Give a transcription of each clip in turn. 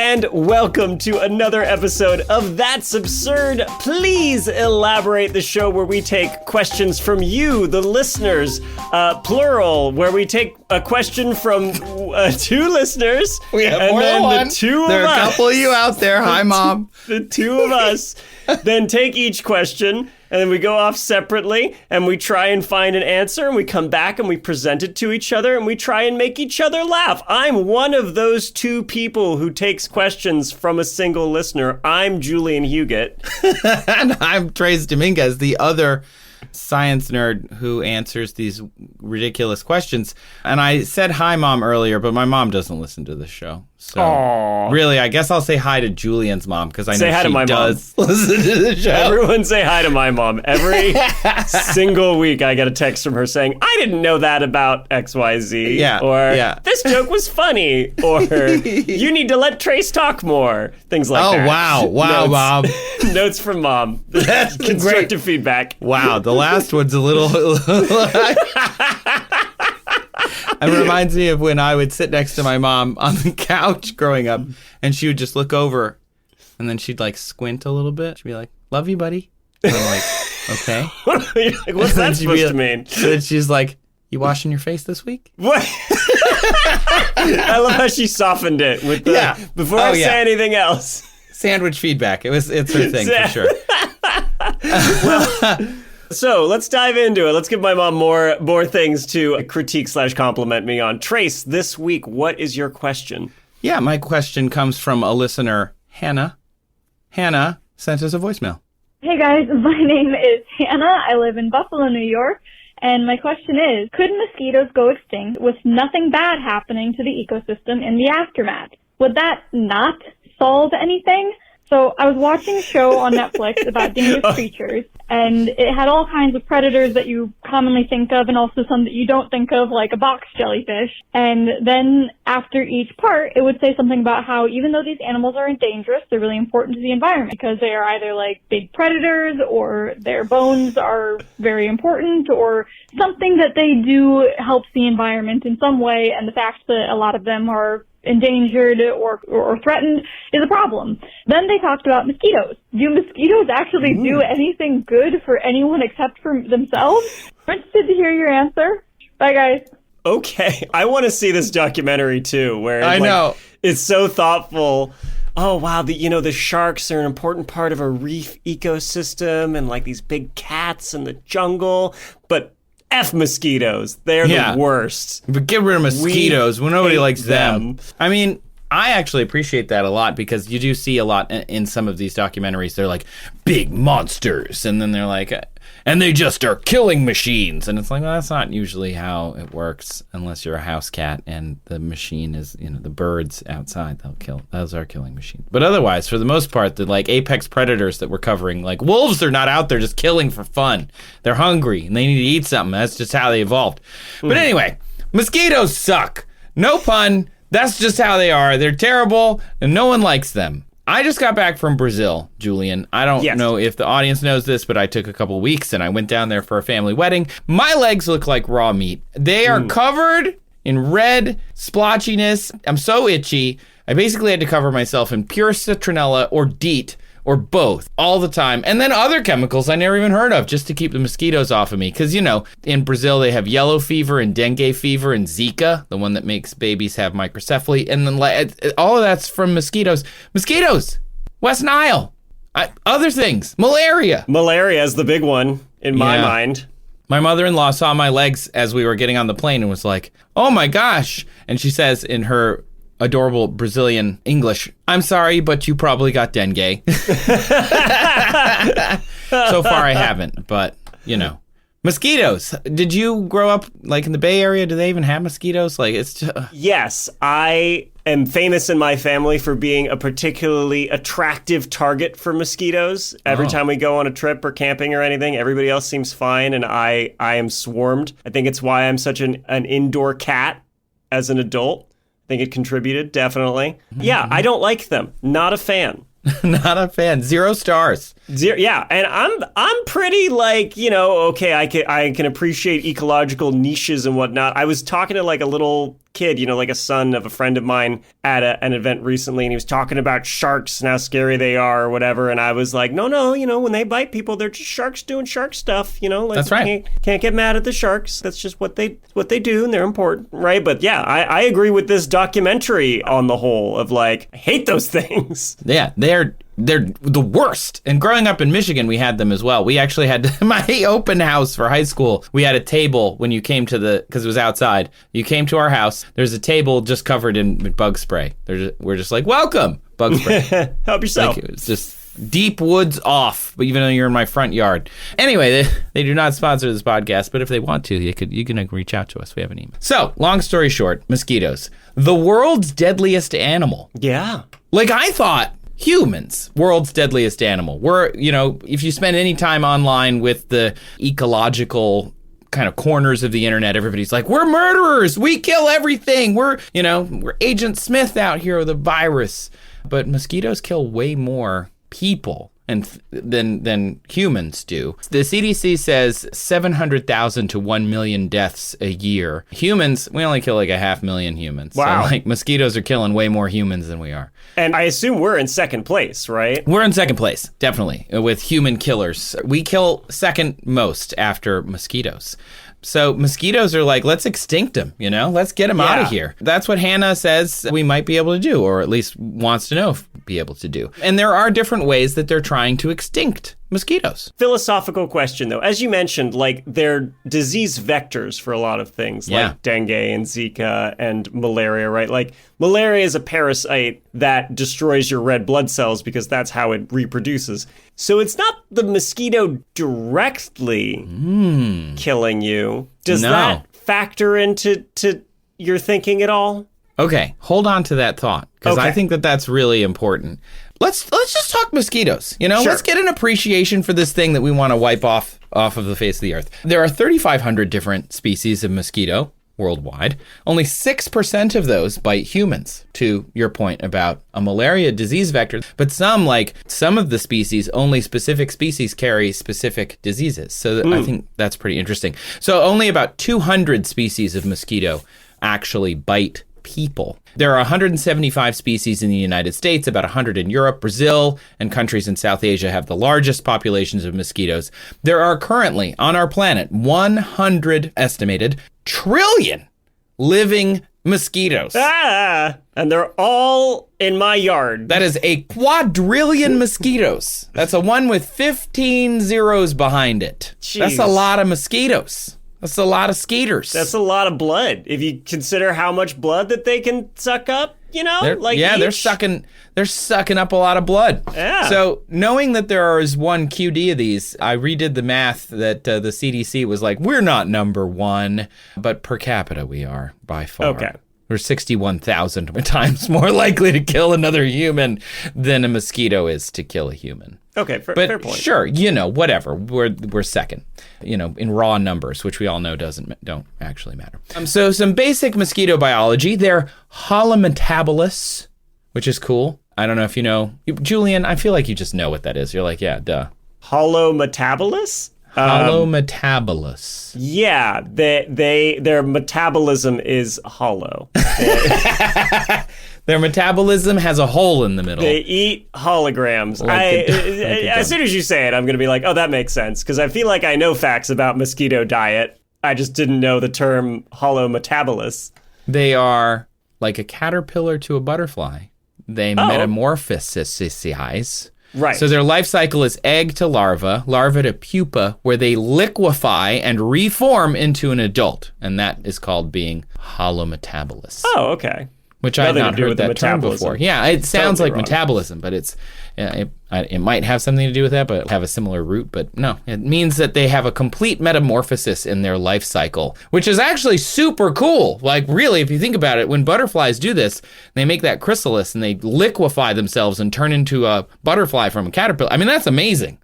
and welcome to another episode of That's Absurd. Please elaborate, the show where we take questions from you, the listeners, plural, where we take a question from two listeners. We have and more then than one. The two there of are us, a couple of you out there. Hi, Mom. The two of us then take each question, and then we go off separately, and we try and find an answer, and we come back and we present it to each other, and we try and make each other laugh. I'm one of those two people who takes questions from a single listener. I'm Julian Huguet. And I'm Trace Dominguez, the other science nerd who answers these ridiculous questions. And I said hi, Mom, earlier, but my mom doesn't listen to the show. So really, I guess I'll say hi to Julian's mom, because I know she does listen to the show. Everyone say hi to my mom. Every single week I get a text from her saying, I didn't know that about XYZ. This joke was funny. Or you need to let Trace talk more. Things like that. Oh, wow, Mom. Notes from Mom. That's constructive feedback. Wow, the last one's a little... It reminds me of when I would sit next to my mom on the couch growing up, and she would just look over, and then she'd like squint a little bit. She'd be like, "Love you, buddy." And I'm like, "Okay." Like, what's that supposed to mean? And she's like, "You washing your face this week?" What? I love how she softened it with the before I say anything else. Sandwich feedback. It's her thing for sure. Well. So let's dive into it. Let's give my mom more things to critique/compliment me on. Trace, this week, what is your question? Yeah, my question comes from a listener, Hannah. Hannah sent us a voicemail. Hey guys, my name is Hannah. I live in Buffalo, New York. And my question is, could mosquitoes go extinct with nothing bad happening to the ecosystem in the aftermath? Would that not solve anything? So I was watching a show on Netflix about dangerous creatures, and it had all kinds of predators that you commonly think of, and also some that you don't think of, like a box jellyfish. And then after each part, it would say something about how even though these animals aren't dangerous, they're really important to the environment because they are either like big predators, or their bones are very important, or something that they do helps the environment in some way, and the fact that a lot of them are endangered or threatened is a problem. Then they talked about mosquitoes. Do mosquitoes actually do anything good for anyone except for themselves? I'm interested to hear your answer. Bye, guys. Okay. I want to see this documentary, too, where I know it's so thoughtful. Oh, wow, the sharks are an important part of a reef ecosystem, and like these big cats in the jungle, but F mosquitoes. They're the worst. But get rid of mosquitoes. Well, nobody likes them. I mean, I actually appreciate that a lot, because you do see a lot in some of these documentaries. They're like big monsters, and then they're like, and they just are killing machines. And it's like, well, that's not usually how it works, unless you're a house cat and the machine is, the birds outside. They'll kill. Those are killing machines. But otherwise, for the most part, the like apex predators that we're covering, like wolves, are not out there just killing for fun. They're hungry and they need to eat something. That's just how they evolved. But anyway, mosquitoes suck. No pun. That's just how they are. They're terrible and no one likes them. I just got back from Brazil, Julian. I don't know if the audience knows this, but I took a couple weeks and I went down there for a family wedding. My legs look like raw meat. They are covered in red splotchiness. I'm so itchy. I basically had to cover myself in pure citronella or DEET, or both, all the time. And then other chemicals I never even heard of, just to keep the mosquitoes off of me. Because, in Brazil, they have yellow fever and dengue fever and Zika, the one that makes babies have microcephaly. And then all of that's from mosquitoes. Mosquitoes! West Nile! Other things. Malaria! Malaria is the big one, in my mind. My mother-in-law saw my legs as we were getting on the plane and was like, oh my gosh. And she says in her adorable Brazilian English, I'm sorry, but you probably got dengue. So far I haven't, but, Mosquitoes. Did you grow up, like, in the Bay Area? Do they even have mosquitoes? Like, it's just... Yes, I am famous in my family for being a particularly attractive target for mosquitoes. Every time we go on a trip or camping or anything, everybody else seems fine, and I am swarmed. I think it's why I'm such an indoor cat as an adult. I think it contributed, definitely. Yeah, I don't like them. Not a fan. Not a fan. 0 stars. Yeah, and I'm pretty like, okay, I can appreciate ecological niches and whatnot. I was talking to like a little kid, like a son of a friend of mine at an event recently, and he was talking about sharks and how scary they are or whatever. And I was like, no, when they bite people, they're just sharks doing shark stuff, Like, that's right. Can't get mad at the sharks. That's just what they do, and they're important, right? But yeah, I agree with this documentary on the whole of like, I hate those things. Yeah, they're the worst. And growing up in Michigan, we had them as well. We actually had my open house for high school. We had a table when you came to because it was outside. You came to our house. There's a table just covered in bug spray. We're just like, welcome, bug spray. Help yourself. Like, it's just deep woods off, but even though you're in my front yard. Anyway, they do not sponsor this podcast, but if they want to, you can reach out to us. We have an email. So, long story short, mosquitoes. The world's deadliest animal. Yeah. Like, I thought humans, world's deadliest animal. We're, if you spend any time online with the ecological kind of corners of the internet, everybody's like, we're murderers. We kill everything. We're Agent Smith out here with a virus. But mosquitoes kill way more people than humans do. The CDC says 700,000 to 1 million deaths a year. Humans, we only kill like 500,000 humans. Wow. So mosquitoes are killing way more humans than we are. And I assume we're in second place, right? We're in second place, definitely, with human killers. We kill second most after mosquitoes. So mosquitoes are like, let's extinct them, Let's get them out of here. That's what Hannah says we might be able to do, or at least wants to know if be able to do. And there are different ways that they're trying to extinct mosquitoes. Philosophical question, though. As you mentioned, like, they're disease vectors for a lot of things, like dengue and Zika and malaria, right? Like, malaria is a parasite that destroys your red blood cells because that's how it reproduces. So it's not the mosquito directly killing you. Does that factor into your thinking at all? Okay, hold on to that thought, because I think that's really important. Let's just talk mosquitoes, Sure. Let's get an appreciation for this thing that we want to wipe off of the face of the earth. There are 3,500 different species of mosquito worldwide. Only 6% of those bite humans, to your point about a malaria disease vector. But some of the species, only specific species carry specific diseases. So I think that's pretty interesting. So only about 200 species of mosquito actually bite people. There are 175 species in the United States, about 100 in Europe. Brazil and countries in South Asia have the largest populations of mosquitoes. There are currently on our planet 100 estimated trillion living mosquitoes. And they're all in my yard. That is a quadrillion mosquitoes. That's a one with 15 zeros behind it. Jeez. That's a lot of mosquitoes. That's a lot of skaters. That's a lot of blood. If you consider how much blood that they can suck up, they're sucking up a lot of blood. Yeah. So knowing that there is one QD of these, I redid the math that the CDC was like, we're not number one, but per capita we are by far. Okay. We're 61,000 times more likely to kill another human than a mosquito is to kill a human. Okay, fair point. Sure, whatever. We're second, in raw numbers, which we all know don't actually matter. So some basic mosquito biology. They're holometabolous, which is cool. I don't know if you know. Julian, I feel like you just know what that is. You're like, yeah, duh. Holometabolous? Holometabolous. Yeah, their metabolism is hollow. Their metabolism has a hole in the middle. They eat holograms. As soon as you say it, I'm going to be like, oh, that makes sense. Because I feel like I know facts about mosquito diet. I just didn't know the term holometabolous. They are like a caterpillar to a butterfly. They metamorphosize. Right. So their life cycle is egg to larva, larva to pupa, where they liquefy and reform into an adult. And that is called being holometabolous. Oh, okay. Which I had not heard that term before. Yeah, it sounds like metabolism, but it might have something to do with that, but have a similar root. But no, it means that they have a complete metamorphosis in their life cycle, which is actually super cool. Like, really, if you think about it, when butterflies do this, they make that chrysalis and they liquefy themselves and turn into a butterfly from a caterpillar. I mean, that's amazing.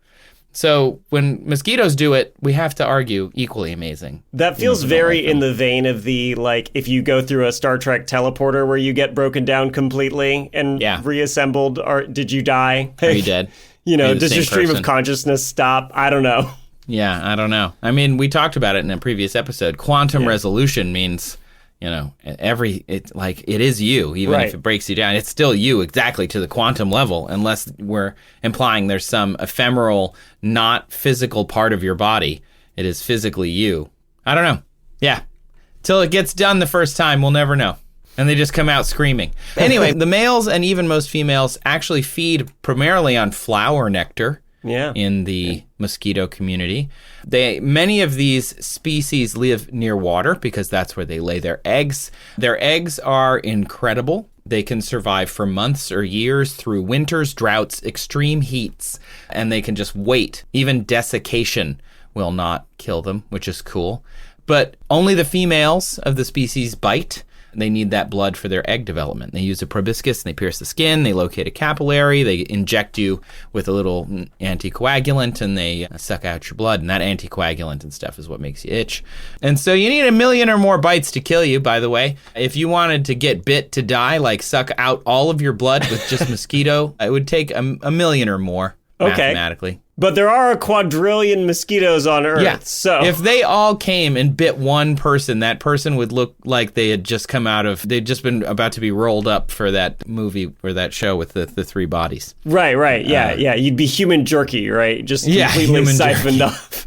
So when mosquitoes do it, we have to argue equally amazing. That feels very in the vein of the, like, if you go through a Star Trek teleporter where you get broken down completely and reassembled, or did you die? Are you dead? Does your stream of consciousness stop? I don't know. Yeah, I don't know. I mean, we talked about it in a previous episode. Quantum resolution means it is you, even if it breaks you down. It's still you exactly to the quantum level, unless we're implying there's some ephemeral, not physical part of your body. It is physically you. I don't know. Yeah. Till it gets done the first time, we'll never know. And they just come out screaming. Anyway, the males and even most females actually feed primarily on flower nectar. Yeah. In the mosquito community. Many of these species live near water because that's where they lay their eggs. Their eggs are incredible. They can survive for months or years through winters, droughts, extreme heats, and they can just wait. Even desiccation will not kill them, which is cool. But only the females of the species bite. They need that blood for their egg development. They use a proboscis and they pierce the skin. They locate a capillary. They inject you with a little anticoagulant and they suck out your blood. And that anticoagulant and stuff is what makes you itch. And so you need 1 million or more bites to kill you, by the way. If you wanted to get bit to die, like suck out all of your blood with just mosquito, it would take 1 million or more mathematically. But there are a quadrillion mosquitoes on Earth, yeah. So... if they all came and bit one person, that person would look like they had just they'd just been about to be rolled up for that movie or that show with the 3 bodies. Right, yeah. You'd be human jerky, right? Just completely siphoned off.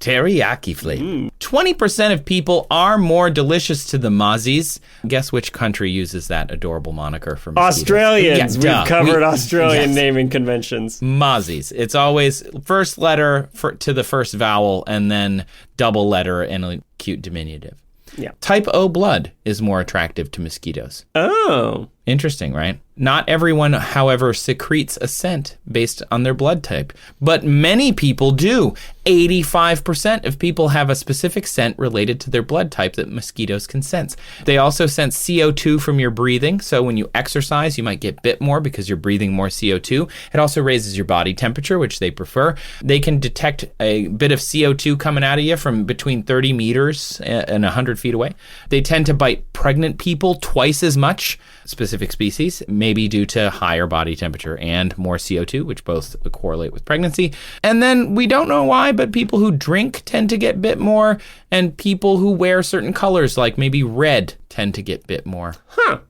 Teriyaki flavor. 20% of people are more delicious to the mozzies. Guess which country uses that adorable moniker for mosquitoes? Australians. We've covered Australian naming conventions. Mozzies. It's always first letter to the first vowel and then double letter and a cute diminutive. Yeah. Type O blood is more attractive to mosquitoes. Oh. Interesting, right? Not everyone, however, secretes a scent based on their blood type, but many people do. 85% of people have a specific scent related to their blood type that mosquitoes can sense. They also sense CO2 from your breathing, so when you exercise, you might get bit more because you're breathing more CO2. It also raises your body temperature, which they prefer. They can detect a bit of CO2 coming out of you from between 30 meters and 100 feet away. They tend to bite pregnant people twice as much, specific species, maybe due to higher body temperature and more CO2, which both correlate with pregnancy. And then we don't know why, but people who drink tend to get bit more, and people who wear certain colors, like maybe red, tend to get bit more. Huh.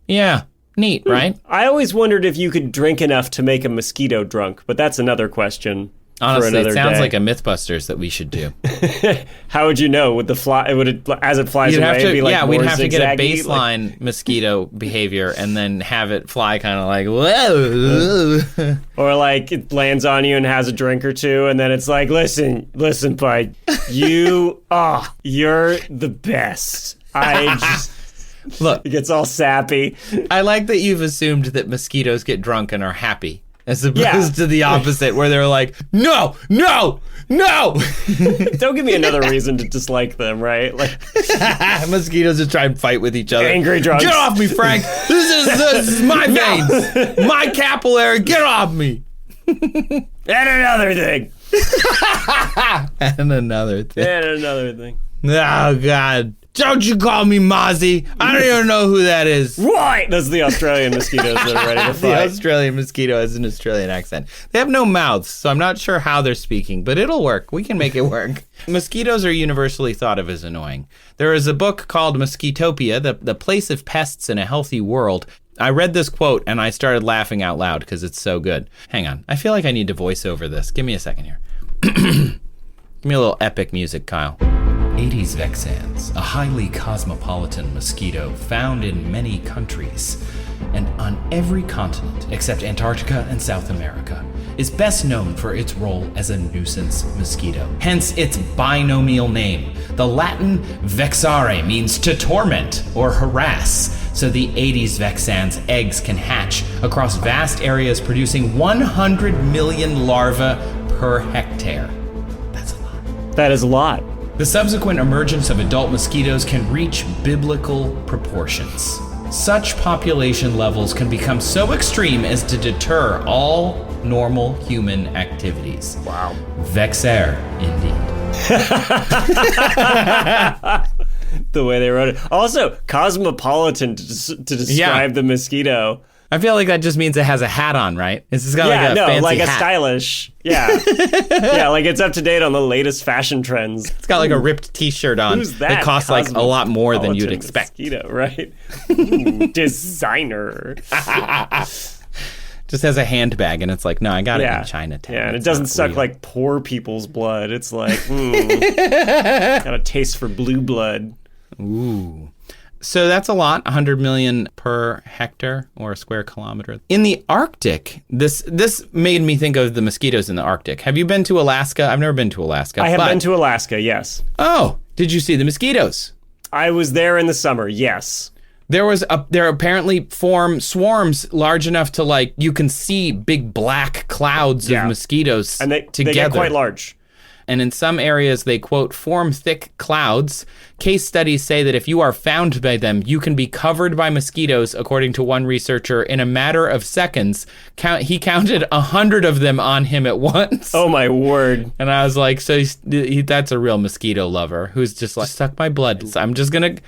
Yeah. Neat, right? I always wondered if you could drink enough to make a mosquito drunk, but that's another question. Honestly, it sounds like a Mythbusters that we should do. How would you know? Would the fly? As it flies away, it'd be like more we'd have to get a zigzaggy, baseline mosquito behavior and then have it fly kind of like whoa, or like it lands on you and has a drink or two, and then it's like, listen, bud, you're the best. I just look. It gets all sappy. I like that you've assumed that mosquitoes get drunk and are happy. As opposed to the opposite, where they're like, no! Don't give me another reason to dislike them, right? Like mosquitoes just try and fight with each other. Angry drunks. Get off me, Frank! This is my veins! My capillary! Get off me! And another thing. And another thing. Oh, God. Don't you call me Mozzie. I don't even know who that is. Right. That's the Australian mosquitoes that are ready to fight. The Australian mosquito has an Australian accent. They have no mouths, so I'm not sure how they're speaking, but it'll work. We can make it work. Mosquitoes are universally thought of as annoying. There is a book called Mosquitopia, the place of pests in a healthy world. I read this quote and I started laughing out loud because it's so good. Hang on. I feel like I need to voice over this. Give me a second here. Give me a little epic music, Kyle. Aedes vexans, a highly cosmopolitan mosquito found in many countries and on every continent except Antarctica and South America, is best known for its role as a nuisance mosquito. Hence its binomial name. The Latin vexare means to torment or harass, so the Aedes vexans' eggs can hatch across vast areas, producing 100 million larvae per hectare. That's a lot. That is a lot. The subsequent emergence of adult mosquitoes can reach biblical proportions. Such population levels can become so extreme as to deter all normal human activities. Wow. Vexare, indeed. The way they wrote it. Also, cosmopolitan to describe the mosquito. I feel like that just means it has a hat on, right? It's just got like a fancy like a hat. stylish. Yeah. Yeah, like it's up to date on the latest fashion trends. It's got like a ripped t-shirt on. Who's that? It costs like a lot more than you'd expect. Mosquito, right? Ooh, designer. Just has a handbag, and it's like, no, I got it in Chinatown. Yeah, and it's it doesn't not suck real. like poor people's blood. It's like, got a taste for blue blood. Ooh. So that's a lot, 100 million per hectare or a square kilometer. In the Arctic, this made me think of the mosquitoes in the Arctic. Have you been to Alaska? I've never been to Alaska. I have been to Alaska, yes. Oh, did you see the mosquitoes? I was there in the summer, yes. There apparently form swarms large enough to like you can see big black clouds of mosquitoes and they together. get quite large. And in some areas, they, quote, form thick clouds. Case studies say that if you are found by them, you can be covered by mosquitoes, according to one researcher, in a matter of seconds. He counted 100 of them on him at once. Oh, my word. And I was like, so that's a real mosquito lover who's just like, suck my blood. I'm just gonna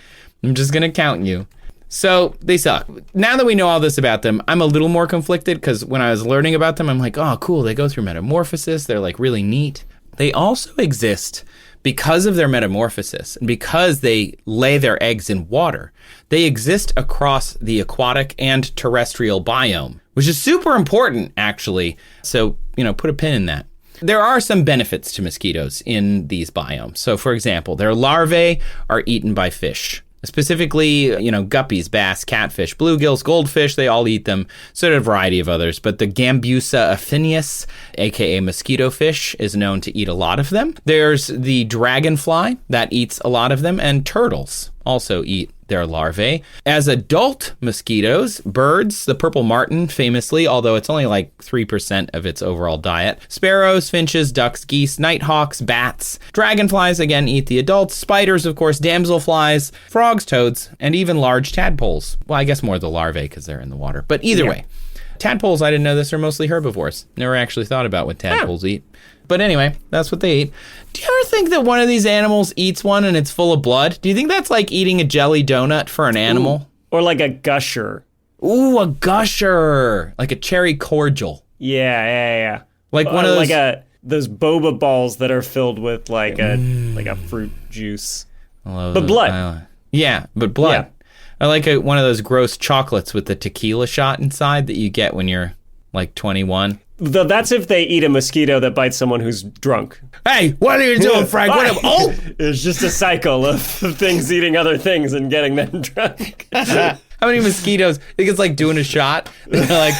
count you. So they suck. Now that we know all this about them, I'm a little more conflicted because when I was learning about them, I'm like, oh, cool. They go through metamorphosis. They're like really neat. They also exist because of their metamorphosis and because they lay their eggs in water. They exist across the aquatic and terrestrial biome, which is super important, actually. So, put a pin in that. There are some benefits to mosquitoes in these biomes. So, for example, their larvae are eaten by fish. Specifically, guppies, bass, catfish, bluegills, goldfish, they all eat them. So do a variety of others. But the Gambusa affinis, aka mosquito fish, is known to eat a lot of them. There's the dragonfly that eats a lot of them, and turtles also eat their larvae. As adult mosquitoes, birds, the purple martin famously, although it's only like 3% of its overall diet, sparrows, finches, ducks, geese, nighthawks, bats, dragonflies again eat the adults, spiders, of course, damselflies, frogs, toads, and even large tadpoles. Well, I guess more the larvae because they're in the water. But either way, tadpoles, I didn't know this, are mostly herbivores. Never actually thought about what tadpoles eat. But anyway, that's what they eat. Do you ever think that one of these animals eats one and it's full of blood? Do you think that's like eating a jelly donut for an animal? Ooh, or like a gusher. Ooh, a gusher. Like a cherry cordial. Yeah. Like one of those... Like those boba balls that are filled with like a fruit juice. But blood. But blood. Yeah. I like one of those gross chocolates with the tequila shot inside that you get when you're like 21. That's if they eat a mosquito that bites someone who's drunk. Hey, what are you doing, Frank? It's just a cycle of things eating other things and getting them drunk. How many mosquitoes? I think it's like doing a shot. They're like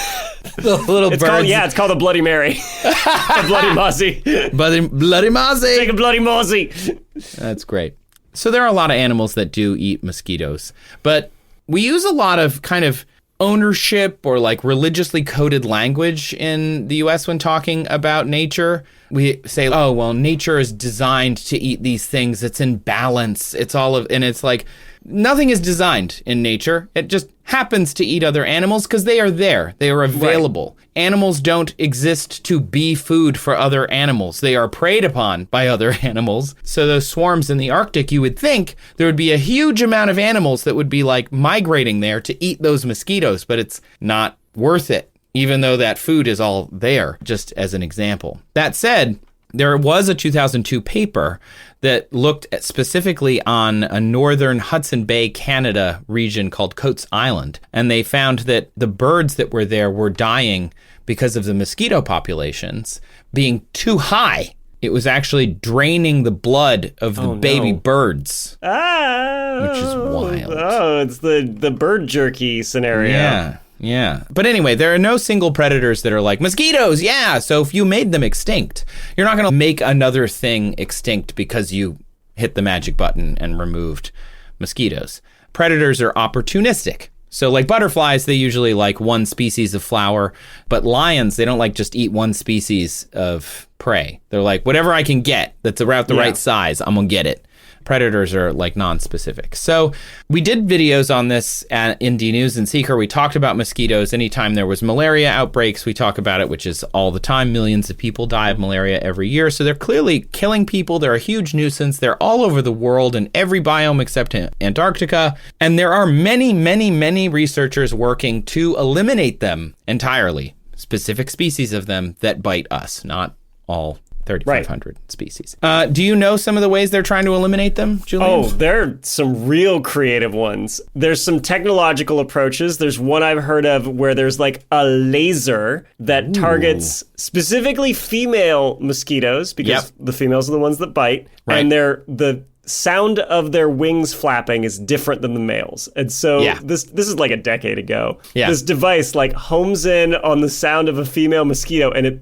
the little birds. It's called a Bloody Mary. A Bloody Mozzie. Bloody Mozzie. Take a Bloody Mozzie. That's great. So there are a lot of animals that do eat mosquitoes, but we use a lot of kind of ownership or like religiously coded language in the US when talking about nature. We say, oh, well, nature is designed to eat these things. It's in balance. And it's like nothing is designed in nature. It just happens to eat other animals because they are there. They are available. Right. Animals don't exist to be food for other animals. They are preyed upon by other animals. So those swarms in the Arctic, you would think there would be a huge amount of animals that would be like migrating there to eat those mosquitoes, but it's not worth it, even though that food is all there, just as an example. That said, there was a 2002 paper that looked specifically on a northern Hudson Bay, Canada region called Coates Island. And they found that the birds that were there were dying because of the mosquito populations being too high. It was actually draining the blood of the baby birds, which is wild. Oh, it's the bird jerky scenario. Yeah. But anyway, there are no single predators that are like, mosquitoes, yeah. So if you made them extinct, you're not going to make another thing extinct because you hit the magic button and removed mosquitoes. Predators are opportunistic. So like butterflies, they usually like one species of flower, but lions, they don't like just eat one species of prey. They're like, whatever I can get that's about the right size, I'm going to get it. Predators are like non-specific. So we did videos on this in D News and Seeker. We talked about mosquitoes. Anytime there was malaria outbreaks, we talk about it, which is all the time. Millions of people die of malaria every year. So they're clearly killing people. They're a huge nuisance. They're all over the world in every biome except Antarctica. And there are many, many, many researchers working to eliminate them entirely. Specific species of them that bite us, not all 3,500 species. Do you know some of the ways they're trying to eliminate them, Julian? Oh, there are some real creative ones. There's some technological approaches. There's one I've heard of where there's like a laser that targets specifically female mosquitoes because the females are the ones that bite. Right. And the sound of their wings flapping is different than the males. And so this is like a decade ago. Yeah. This device like homes in on the sound of a female mosquito and it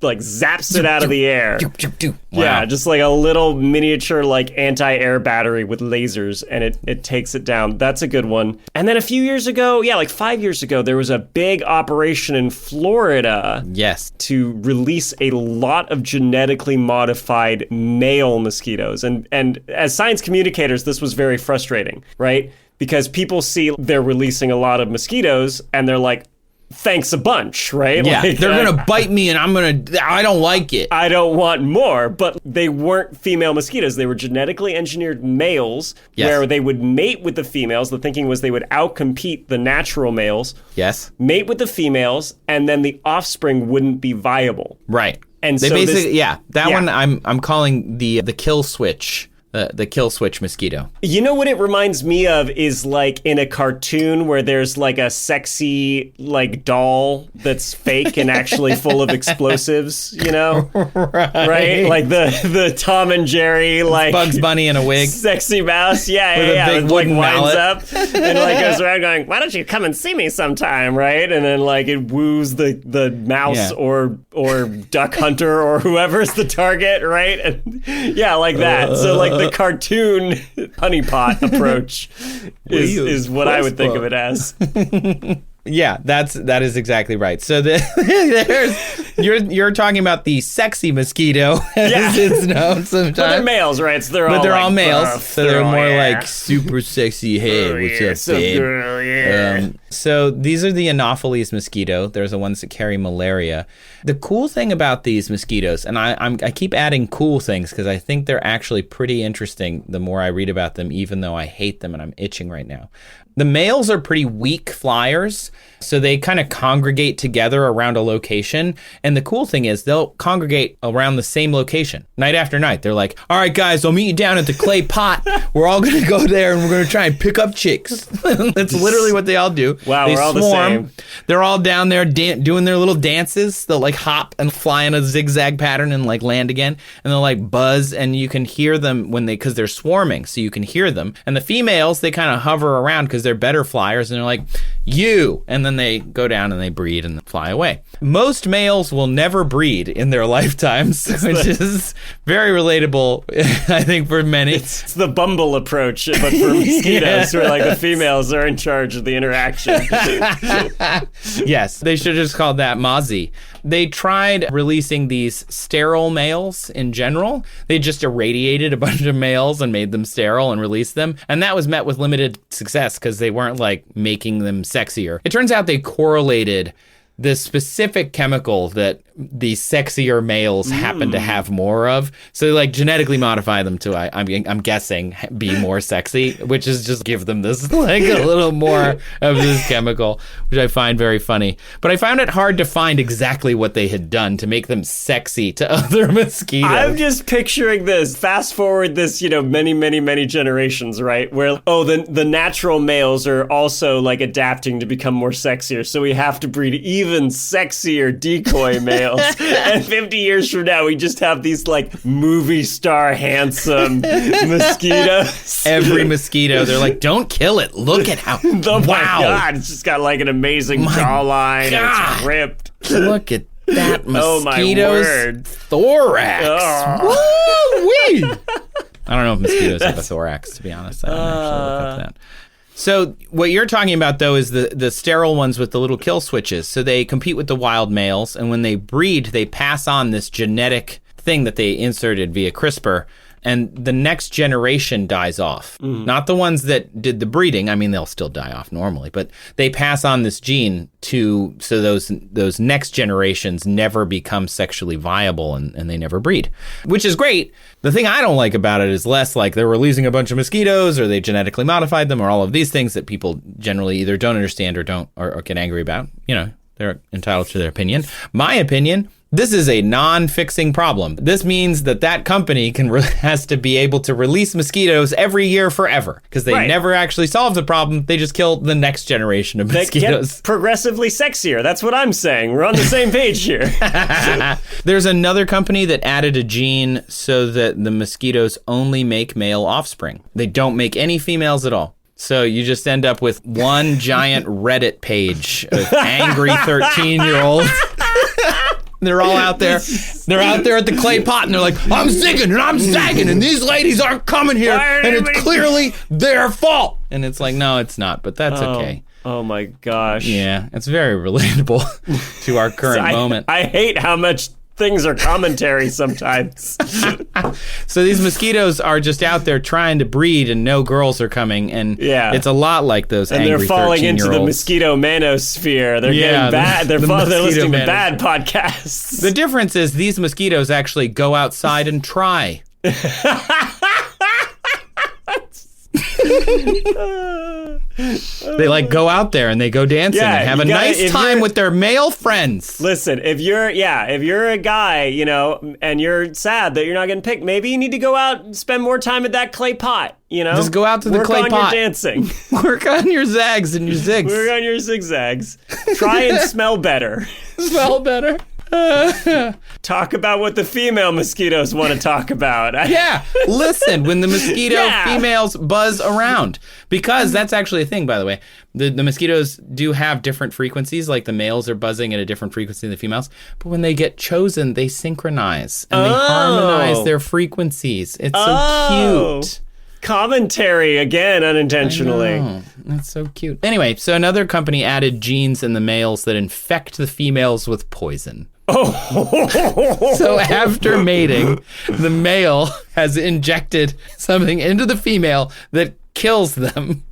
like zaps it out of the air. Wow. Yeah, just like a little miniature like anti-air battery with lasers and it takes it down. That's a good one. And then a few years ago, like 5 years ago, there was a big operation in Florida to release a lot of genetically modified male mosquitoes. And as science communicators, this was very frustrating, right? Because people see they're releasing a lot of mosquitoes and they're like, thanks a bunch, right? Yeah, like, they're going to bite me and I don't like it. I don't want more, but they weren't female mosquitoes. They were genetically engineered males where they would mate with the females. The thinking was they would outcompete the natural males. Yes. Mate with the females, and then the offspring wouldn't be viable. Right. And they basically, one I'm calling the kill switch. The kill switch mosquito. You know what it reminds me of is like in a cartoon where there's like a sexy like doll that's fake and actually full of explosives, you know? Right? Like the Tom and Jerry like Bugs Bunny in a wig. Sexy mouse. With a big wooden winds mallet. up and like goes around going, why don't you come and see me sometime, right? And then like it woos the mouse or duck hunter or whoever's the target, right? And like that. So like the cartoon honeypot approach is what I would think of it as. Yeah, that is exactly right. So you're talking about the sexy mosquito, as it's known sometimes. But they're males, right? So they're all like males. buff. So they're more like super sexy. Hey, what's up, babe? Girl, so these are the Anopheles mosquito. There's the ones that carry malaria. The cool thing about these mosquitoes, and I keep adding cool things because I think they're actually pretty interesting the more I read about them, even though I hate them and I'm itching right now. The males are pretty weak flyers, so they kind of congregate together around a location. And the cool thing is they'll congregate around the same location night after night. They're like, all right, guys, I'll meet you down at the clay pot. We're all going to go there and we're going to try and pick up chicks. That's literally what they all do. Wow, they we're all swarm. the same. They're all down there doing their little dances. They'll like hop and fly in a zigzag pattern and like land again. And they'll like buzz and you can hear them because they're swarming. So you can hear them. And the females, they kind of hover around because they're better flyers and they're like, you, and then they go down and they breed and fly away. Most males will never breed in their lifetimes, which is very relatable, I think, for many. It's the Bumble approach, but for mosquitoes, where like the females are in charge of the interaction. Yes, they should have just called that Mozzie. They tried releasing these sterile males in general. They just irradiated a bunch of males and made them sterile and released them. And that was met with limited success because they weren't like making them sexier. It turns out they correlated the specific chemical that the sexier males happen to have more of. So they like genetically modify them to, I'm guessing, be more sexy, which is just give them this like a little more of this chemical, which I find very funny. But I found it hard to find exactly what they had done to make them sexy to other mosquitoes. I'm just picturing this. Fast forward this, many, many, many generations, right? Where, the natural males are also like adapting to become more sexier. So we have to breed even sexier decoy males. And 50 years from now, we just have these like movie star handsome mosquitoes. Every mosquito, they're like, don't kill it. Look at how, oh my God, it's just got like an amazing jawline and it's ripped. Look at that mosquito's my word. thorax. Oh. Woo-wee. I don't know if mosquitoes have a thorax, to be honest. I didn't actually look up that. So what you're talking about, though, is the sterile ones with the little kill switches. So they compete with the wild males, and when they breed, they pass on this genetic thing that they inserted via CRISPR, and the next generation dies off. Not the ones that did the breeding. I mean, they'll still die off normally, but they pass on this gene so those next generations never become sexually viable and they never breed, which is great. The thing I don't like about it is less like they're releasing a bunch of mosquitoes or they genetically modified them or all of these things that people generally either don't understand or get angry about. You know, they're entitled to their opinion. My opinion, this is a non-fixing problem. This means that company has to be able to release mosquitoes every year forever because they never actually solve the problem. They just kill the next generation of mosquitoes. They get progressively sexier. That's what I'm saying. We're on the same page here. There's another company that added a gene so that the mosquitoes only make male offspring. They don't make any females at all. So you just end up with one giant Reddit page of angry 13-year-olds. They're all out there. They're out there at the clay pot, and they're like, I'm zigging and I'm zagging, and these ladies aren't coming here, and it's clearly their fault. And it's like, no, it's not, but that's okay. Oh, my gosh. Yeah, it's very relatable to our current moment. I hate how much things are commentary sometimes. So these mosquitoes are just out there trying to breed and no girls are coming, and it's a lot like those angry 13-year-olds. And they're falling into the mosquito manosphere. They're getting bad. They're listening to bad podcasts. The difference is these mosquitoes actually go outside and try. They like go out there and they go dancing and have a nice time with their male friends. Listen, if you're a guy, you know, and you're sad that you're not getting picked, maybe you need to go out and spend more time at that clay pot, you know? Just go out to the clay pot. Work on your dancing. Work on your zags and your zigs. Work on your zigzags. Try and smell better. Smell better. Talk about what the female mosquitoes want to talk about. Yeah, listen when the mosquito females buzz around, because that's actually a thing, by the way. The mosquitoes do have different frequencies, like the males are buzzing at a different frequency than the females, but when they get chosen, they synchronize and they harmonize their frequencies. It's so cute. Commentary again, unintentionally. I know. That's so cute. Anyway, so another company added genes in the males that infect the females with poison. So after mating, the male has injected something into the female that kills them.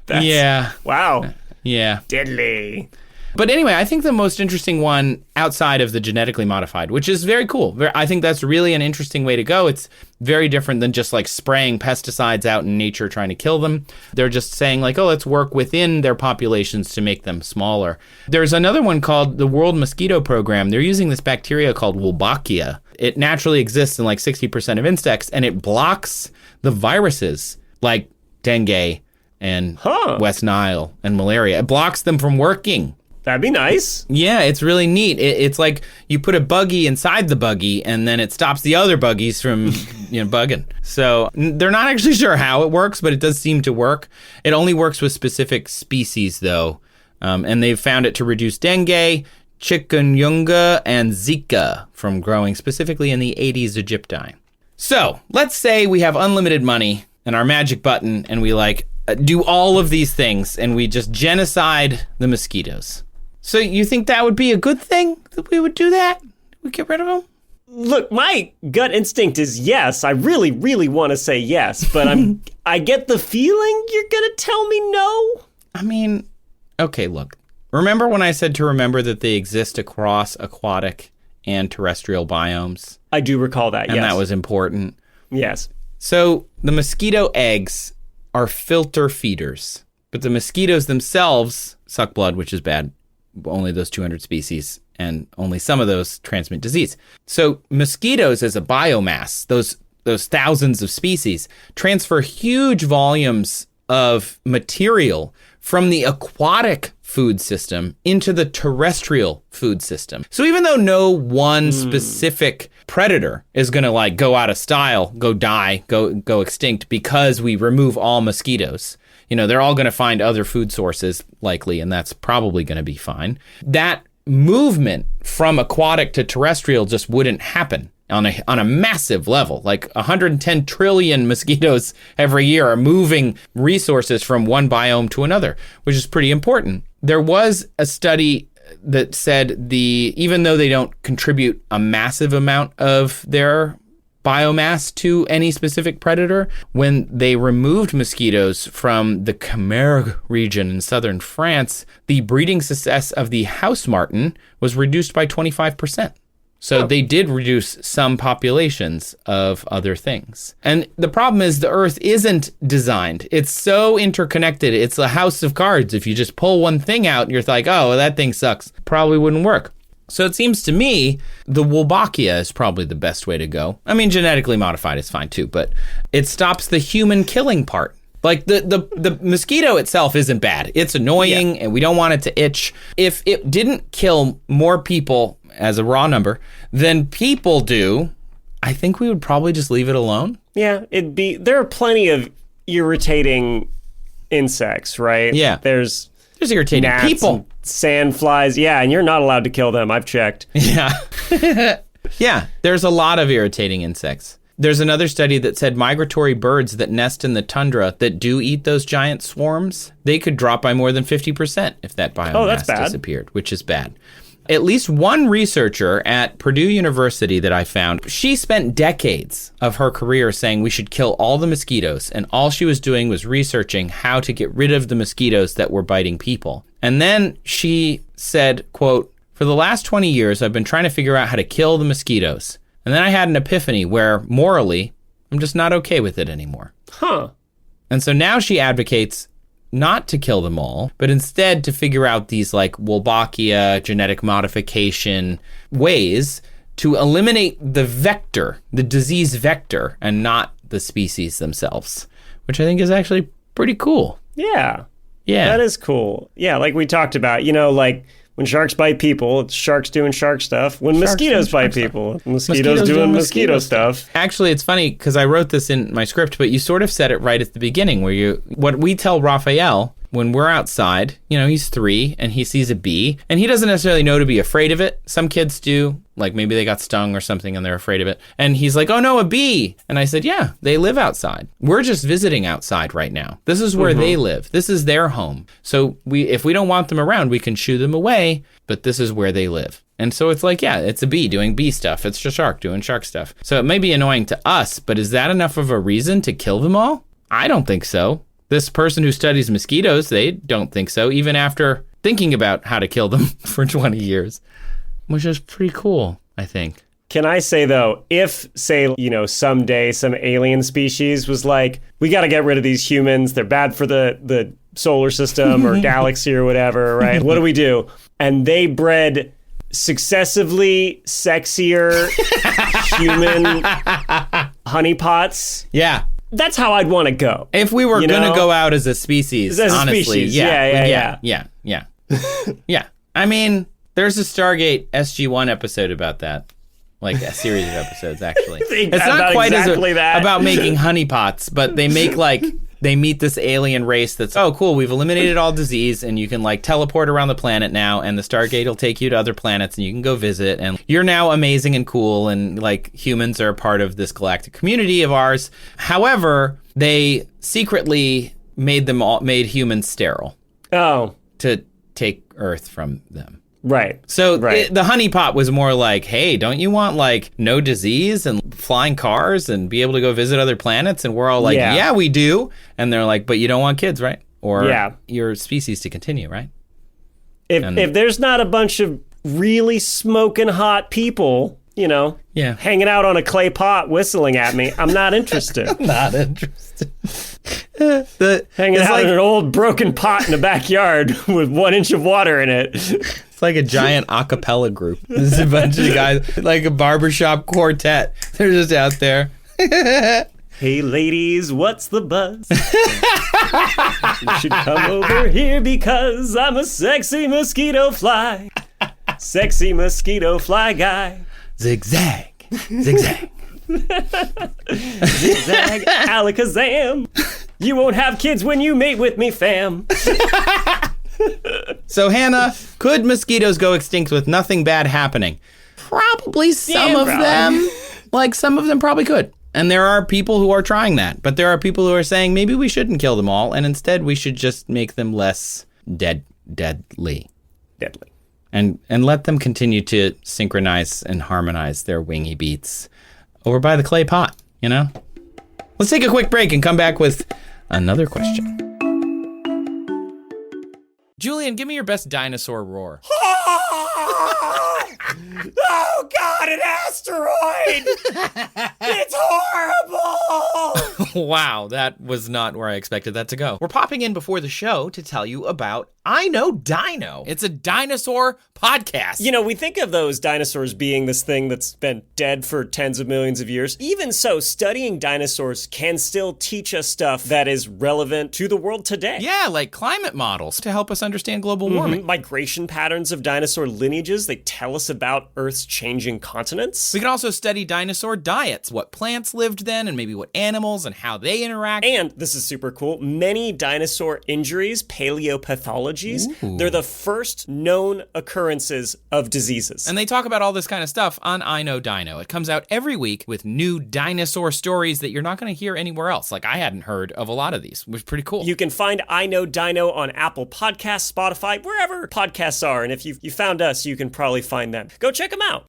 Wow. Yeah. Deadly. But anyway, I think the most interesting one outside of the genetically modified, which is very cool. I think that's really an interesting way to go. It's very different than just like spraying pesticides out in nature trying to kill them. They're just saying like, oh, let's work within their populations to make them smaller. There's another one called the World Mosquito Program. They're using this bacteria called Wolbachia. It naturally exists in like 60% of insects, and it blocks the viruses like dengue and West Nile and malaria. It blocks them from working. That'd be nice. Yeah, it's really neat. It's like you put a buggy inside the buggy, and then it stops the other buggies from, bugging. So they're not actually sure how it works, but it does seem to work. It only works with specific species, though, and they've found it to reduce dengue, chikungunya, and Zika from growing specifically in the Aedes aegypti. So let's say we have unlimited money and our magic button, and we do all of these things, and we just genocide the mosquitoes. So you think that would be a good thing, that we would do that? We get rid of them? Look, my gut instinct is yes. I really, really want to say yes, but I get the feeling you're going to tell me no. I mean, okay, look. Remember when I said to remember that they exist across aquatic and terrestrial biomes? I do recall that, yes. And that was important. Yes. So the mosquito eggs are filter feeders, but the mosquitoes themselves suck blood, which is bad. Only those 200 species, and only some of those transmit disease. So mosquitoes as a biomass, those thousands of species, transfer huge volumes of material from the aquatic food system into the terrestrial food system. So even though no one specific predator is going to go out of style, go die, go extinct because we remove all mosquitoes, they're all going to find other food sources likely, and that's probably going to be fine. That movement from aquatic to terrestrial just wouldn't happen. on a massive level. Like 110 trillion mosquitoes every year are moving resources from one biome to another, which is pretty important. There was a study that said even though they don't contribute a massive amount of their biomass to any specific predator, when they removed mosquitoes from the Camargue region in southern France, the breeding success of the house martin was reduced by 25%. So they did reduce some populations of other things. And the problem is the Earth isn't designed. It's so interconnected. It's a house of cards. If you just pull one thing out, you're like, oh, that thing sucks. Probably wouldn't work. So it seems to me the Wolbachia is probably the best way to go. I mean, genetically modified is fine too, but it stops the human killing part. Like the mosquito itself isn't bad. It's annoying and we don't want it to itch. If it didn't kill more people as a raw number than people do, I think we would probably just leave it alone. Yeah, there are plenty of irritating insects, right? Yeah. There's irritating gnats people. Sandflies, and you're not allowed to kill them. I've checked. Yeah. Yeah, there's a lot of irritating insects. There's another study that said migratory birds that nest in the tundra that do eat those giant swarms, they could drop by more than 50% if that biomass disappeared, which is bad. At least one researcher at Purdue University that I found, she spent decades of her career saying we should kill all the mosquitoes, and all she was doing was researching how to get rid of the mosquitoes that were biting people. And then she said, quote, "For the last 20 years, I've been trying to figure out how to kill the mosquitoes. And then I had an epiphany where, morally, I'm just not okay with it anymore." Huh. And so now she advocates not to kill them all, but instead to figure out these like Wolbachia, genetic modification ways to eliminate the vector, the disease vector, and not the species themselves, which I think is actually pretty cool. Yeah. Yeah. That is cool. Yeah, like we talked about, like when sharks bite people, it's sharks doing shark stuff. When mosquitoes bite people, mosquitoes doing mosquito stuff. Actually, it's funny because I wrote this in my script, but you sort of said it right at the beginning what we tell Raphael when we're outside, he's 3 and he sees a bee and he doesn't necessarily know to be afraid of it. Some kids do, like maybe they got stung or something and they're afraid of it. And he's like, oh no, a bee. And I said, yeah, they live outside. We're just visiting outside right now. This is where they live. This is their home. So if we don't want them around, we can shoo them away, but this is where they live. And so it's like, yeah, it's a bee doing bee stuff. It's a shark doing shark stuff. So it may be annoying to us, but is that enough of a reason to kill them all? I don't think so. This person who studies mosquitoes, they don't think so, even after thinking about how to kill them for 20 years, which is pretty cool, I think. Can I say, though, if, say, someday some alien species was like, we got to get rid of these humans, they're bad for the solar system or galaxy or whatever, right? What do we do? And they bred successively sexier human honeypots. Yeah. That's how I'd want to go. If we were going to go out as a species, honestly. Species. Yeah. Yeah. I mean, there's a Stargate SG-1 episode about that. Like a series of episodes, actually. It's not quite exactly about making honeypots, but they make they meet this alien race that's, oh, cool, we've eliminated all disease and you can teleport around the planet now and the Stargate will take you to other planets and you can go visit and you're now amazing and cool and humans are a part of this galactic community of ours. However, they secretly made humans sterile. Oh. To take Earth from them. Right. So the honeypot was more like, hey, don't you want no disease and flying cars and be able to go visit other planets? And we're all like, yeah, we do. And they're like, but you don't want kids, right? Or your species to continue, right? If there's not a bunch of really smoking hot people, hanging out on a clay pot whistling at me, I'm not interested. Not interested. Hanging out in an old broken pot in the backyard with 1 inch of water in it. It's like a giant a cappella group. There's a bunch of guys, like a barbershop quartet. They're just out there. Hey ladies, what's the buzz? You should come over here because I'm a sexy mosquito fly. Sexy mosquito fly guy. Zigzag. Zigzag. Zigzag, alakazam. You won't have kids when you mate with me, fam. So, Hannah, could mosquitoes go extinct with nothing bad happening? Probably some of them. like some of them probably could. And there are people who are trying that. But there are people who are saying maybe we shouldn't kill them all. And instead we should just make them less deadly. And let them continue to synchronize and harmonize their wingy beats over by the clay pot, you know? Let's take a quick break and come back with another question. Julian, give me your best dinosaur roar. Oh, God, an asteroid! It's horrible! Wow, that was not where I expected that to go. We're popping in before the show to tell you about I Know Dino. It's a dinosaur podcast. You know, we think of those dinosaurs being this thing that's been dead for tens of millions of years. Even so, studying dinosaurs can still teach us stuff that is relevant to the world today. Yeah, like climate models to help us understand global warming. Migration patterns of dinosaur lineages, they tell us about Earth's changing continents. We can also study dinosaur diets, what plants lived then and maybe what animals and how they interact. And, this is super cool, many dinosaur injuries, paleopathologies, they're the first known occurrences of diseases. And they talk about all this kind of stuff on I Know Dino. It comes out every week with new dinosaur stories that you're not going to hear anywhere else. Like, I hadn't heard of a lot of these, which is pretty cool. You can find I Know Dino on Apple Podcasts, Spotify, wherever podcasts are. And if you found us, you can probably find them. Go check them out.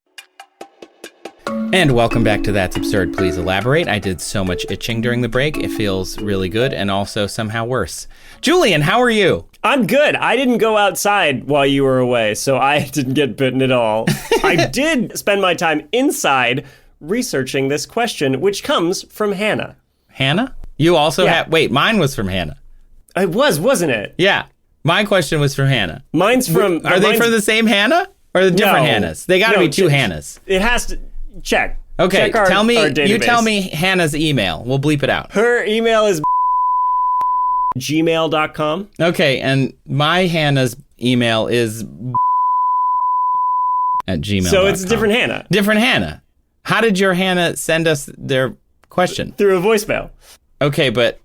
And welcome back to That's Absurd, Please Elaborate. I did so much itching during the break. It feels really good and also somehow worse. Julian, how are you? I'm good. I didn't go outside while you were away, so I didn't get bitten at all. I did spend my time inside researching this question, which comes from Hannah. Hannah? You also have... Wait, mine was from Hannah. It was, wasn't it? Yeah. My question was from Hannah. Mine's from... Are they from the same Hannah? Or the different Hannahs? They gotta be two Hannahs. It has to... Check. Okay, Check our database. You tell me Hannah's email. We'll bleep it out. Her email is gmail.com. Okay, and my Hannah's email is at gmail.com. So it's a different Hannah. Different Hannah. How did your Hannah send us their question? Through a voicemail. Okay, but...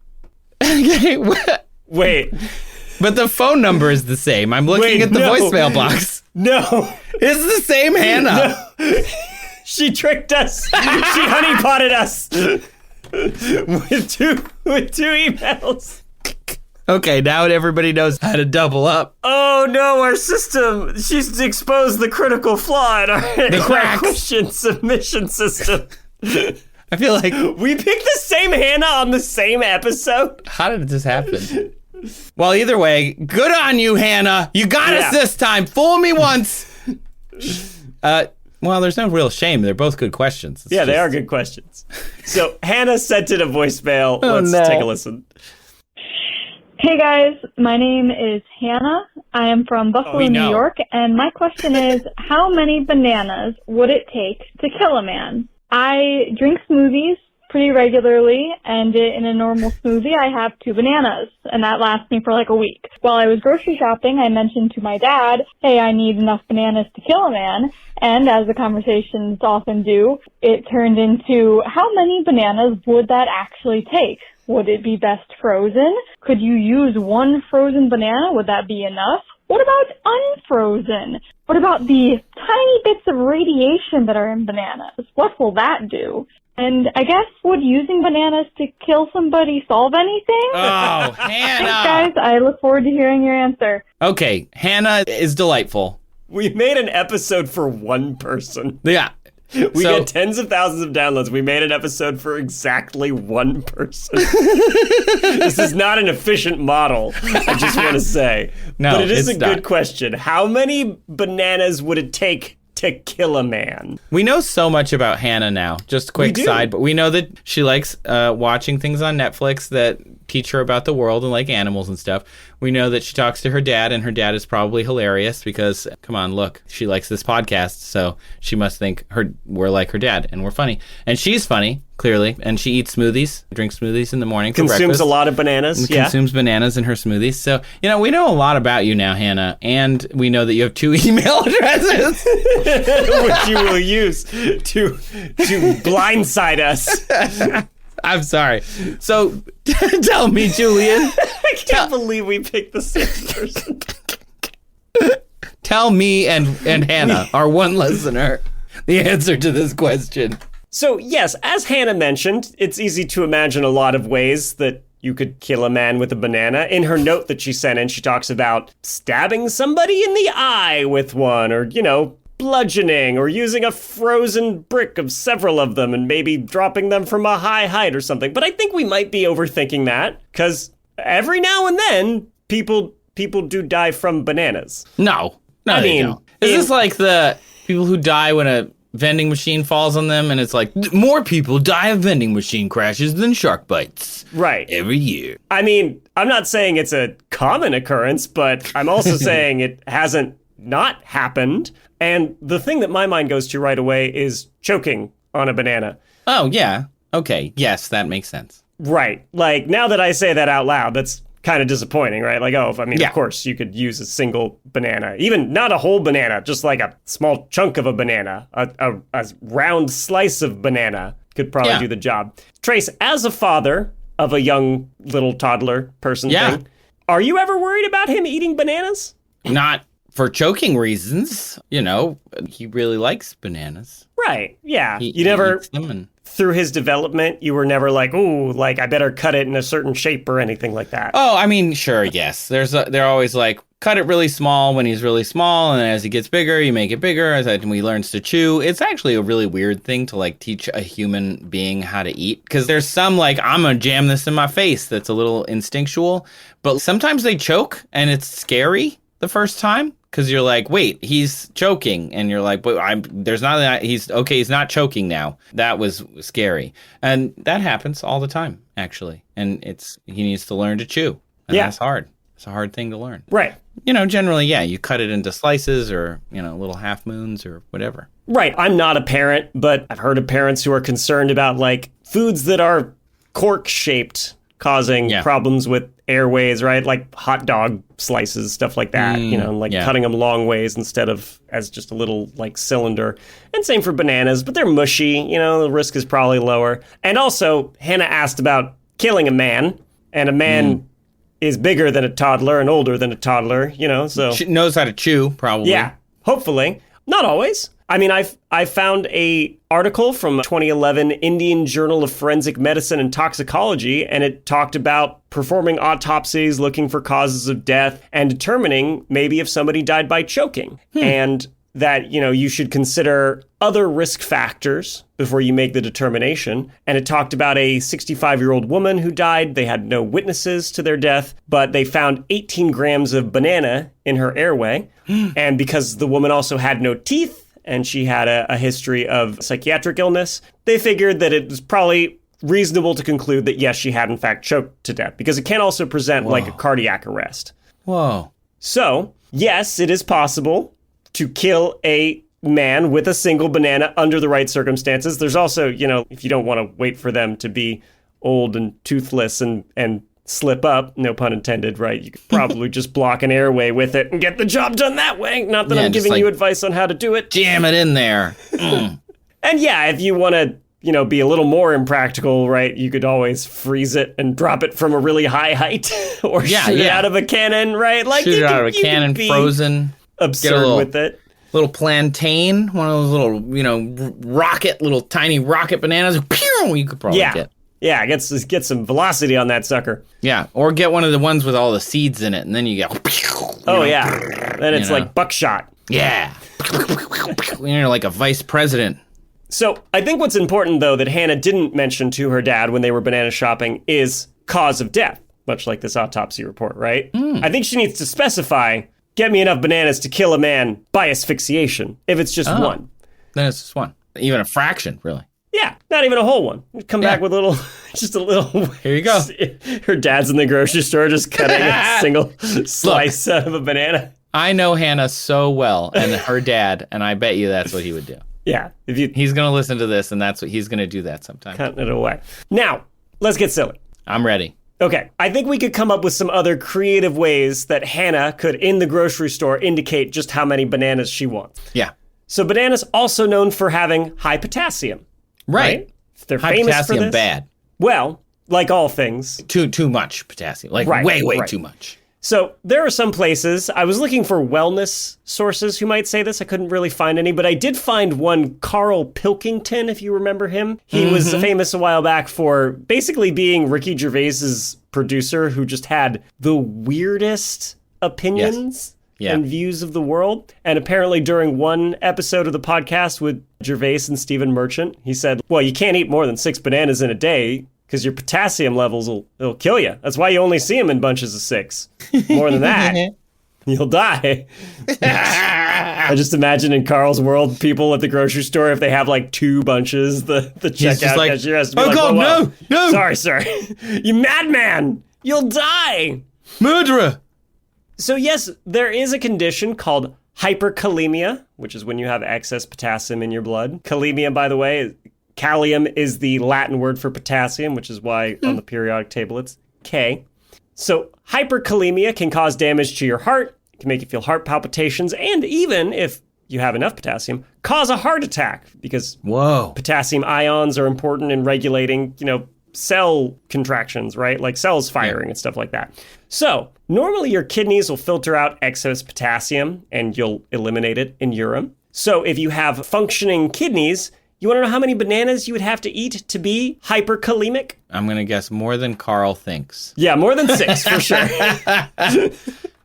Wait. But the phone number is the same. I'm looking at the voicemail box. No. It's the same Hannah. No. She tricked us. She honeypotted us with two emails. Okay, now everybody knows how to double up. Oh no, our system. She's exposed the critical flaw in our question submission system. I feel like we picked the same Hannah on the same episode. How did this happen? Well, either way, good on you, Hannah. You got us this time. Fool me once. Well, there's no real shame. They're both good questions. They are good questions. So Hannah sent in a voicemail. Let's take a listen. Hey guys, my name is Hannah. I am from Buffalo, New York, and my question is, how many bananas would it take to kill a man? I drink smoothies pretty regularly, and in a normal smoothie, I have 2 bananas, and that lasts me for like a week. While I was grocery shopping, I mentioned to my dad, hey, I need enough bananas to kill a man, and as the conversations often do, it turned into, how many bananas would that actually take? Would it be best frozen? Could you use 1 frozen banana? Would that be enough? What about unfrozen? What about the tiny bits of radiation that are in bananas? What will that do? And I guess, would using bananas to kill somebody solve anything? Oh, Hannah! Thanks, guys. I look forward to hearing your answer. Okay, Hannah is delightful. We made an episode for 1 person. Yeah. We get tens of thousands of downloads. We made an episode for exactly 1 person. This is not an efficient model, I just want to say. No, but it is a not. good question. How many bananas would it take to kill a man? We know so much about Hannah now. Just a quick side, but we know that she likes watching things on Netflix that teach her about the world and like animals and stuff. We know that she talks to her dad, and her dad is probably hilarious because, come on, look, she likes this podcast, so she must think we're like her dad, and we're funny. And she's funny, clearly, and she eats smoothies, drinks smoothies in the morning for breakfast. Consumes a lot of bananas, Consumes bananas in her smoothies. So, we know a lot about you now, Hannah, and we know that you have 2 email addresses. Which you will use to blindside us. I'm sorry. So, tell me, Julian. I can't believe we picked the same person. Tell me and Hannah, our one listener, the answer to this question. So, yes, as Hannah mentioned, it's easy to imagine a lot of ways that you could kill a man with a banana. In her note that she sent in, she talks about stabbing somebody in the eye with one, or, bludgeoning, or using a frozen brick of several of them and maybe dropping them from a high height or something. But I think we might be overthinking that, because every now and then, people do die from bananas. No, they don't. Is this like the people who die when a vending machine falls on them, and it's like, more people die of vending machine crashes than shark bites. Right. Every year. I mean, I'm not saying it's a common occurrence, but I'm also saying it hasn't not happened. And the thing that my mind goes to right away is choking on a banana. Oh, yeah. Okay. Yes, that makes sense. Right. Like, now that I say that out loud, that's kind of disappointing, right? Like, of Yeah. course, you could use a single banana. Even not a whole banana, just like a small chunk of a banana. A round slice of banana could probably do the job. Trace, as a father of a young little toddler person thing, are you ever worried about him eating bananas? Not for choking reasons. He really likes bananas. Right, yeah. He eats them and... Through his development, you were never like, ooh, like, I better cut it in a certain shape or anything like that. Oh, I mean, sure, yes. They're always like, cut it really small when he's really small, and as he gets bigger, you make it bigger, as he learns to chew. It's actually a really weird thing to, like, teach a human being how to eat, because there's some, like, I'm gonna jam this in my face that's a little instinctual, but sometimes they choke, and it's scary the first time. Because you're like, wait, he's choking. And you're like, but he's not choking now. That was scary. And that happens all the time, actually. And he needs to learn to chew. And that's hard. It's a hard thing to learn. Right. Generally, you cut it into slices or, little half moons or whatever. Right. I'm not a parent, but I've heard of parents who are concerned about, like, foods that are cork-shaped causing problems with airways, right? Like hot dog slices, stuff like that, cutting them long ways instead of as just a little like cylinder. And same for bananas, but they're mushy, the risk is probably lower. And also, Hannah asked about killing a man, and a man is bigger than a toddler and older than a toddler, so. She knows how to chew, probably. Yeah, hopefully. Not always. I mean, I found a article from 2011 Indian Journal of Forensic Medicine and Toxicology, and it talked about performing autopsies, looking for causes of death, and determining maybe if somebody died by choking. And that, you should consider other risk factors before you make the determination. And it talked about a 65-year-old woman who died. They had no witnesses to their death, but they found 18 grams of banana in her airway. And because the woman also had no teeth, and she had a history of psychiatric illness, they figured that it was probably reasonable to conclude that, yes, she had in fact choked to death, because it can also present like a cardiac arrest. Whoa. So, yes, it is possible to kill a man with a single banana under the right circumstances. There's also, if you don't want to wait for them to be old and toothless and slip up, no pun intended, right? You could probably just block an airway with it and get the job done that way. Not that I'm giving you advice on how to do it. Jam it in there. And if you want to, be a little more impractical, right? You could always freeze it and drop it from a really high height or shoot it out of a cannon, right? Like shoot it out of a cannon, frozen. Absurd with it. Little plantain, one of those little, little tiny rocket bananas. Pew! You could probably get. Yeah, get some velocity on that sucker. Yeah, or get one of the ones with all the seeds in it, and then you get... Then it's like buckshot. Yeah. You're like a vice president. So I think what's important, though, that Hannah didn't mention to her dad when they were banana shopping is cause of death, much like this autopsy report, right? I think she needs to specify, get me enough bananas to kill a man by asphyxiation, if it's just one. Then it's just one. Even a fraction, really. Yeah, not even a whole one. Come back with just a little. Here you go. Her dad's in the grocery store just cutting a single slice out of a banana. I know Hannah so well, and her dad, and I bet you that's what he would do. Yeah. He's going to listen to this, and that's what he's going to do that sometime. Cutting it away. Now, let's get silly. I'm ready. Okay, I think we could come up with some other creative ways that Hannah could, in the grocery store, indicate just how many bananas she wants. Yeah. So bananas also known for having high potassium. Right. They're high famous potassium for this. Bad. Well, like all things. Too much potassium. Like way too much. So there are some places, I was looking for wellness sources who might say this. I couldn't really find any, but I did find one, Carl Pilkington, if you remember him. He was famous a while back for basically being Ricky Gervais's producer who just had the weirdest opinions and views of the world. And apparently during one episode of the podcast with Gervais and Stephen Merchant, he said, well, you can't eat more than 6 bananas in a day because your potassium levels will kill you. That's why you only see them in bunches of 6. More than that, you'll die. I just imagine in Carl's world, people at the grocery store, if they have like 2 bunches, the checkout cashier has to be oh God, no! Sorry, sir. You madman! You'll die! Murderer! So yes, there is a condition called hyperkalemia, which is when you have excess potassium in your blood. Kalemia, by the way, Kalium is the Latin word for potassium, which is why on the periodic table it's K. So hyperkalemia can cause damage to your heart, it can make you feel heart palpitations, and even if you have enough potassium, cause a heart attack because potassium ions are important in regulating, cell contractions, right? Like cells firing and stuff like that. So normally your kidneys will filter out excess potassium and you'll eliminate it in urine. So if you have functioning kidneys, you want to know how many bananas you would have to eat to be hyperkalemic? I'm going to guess more than Carl thinks. Yeah, more than 6 for sure.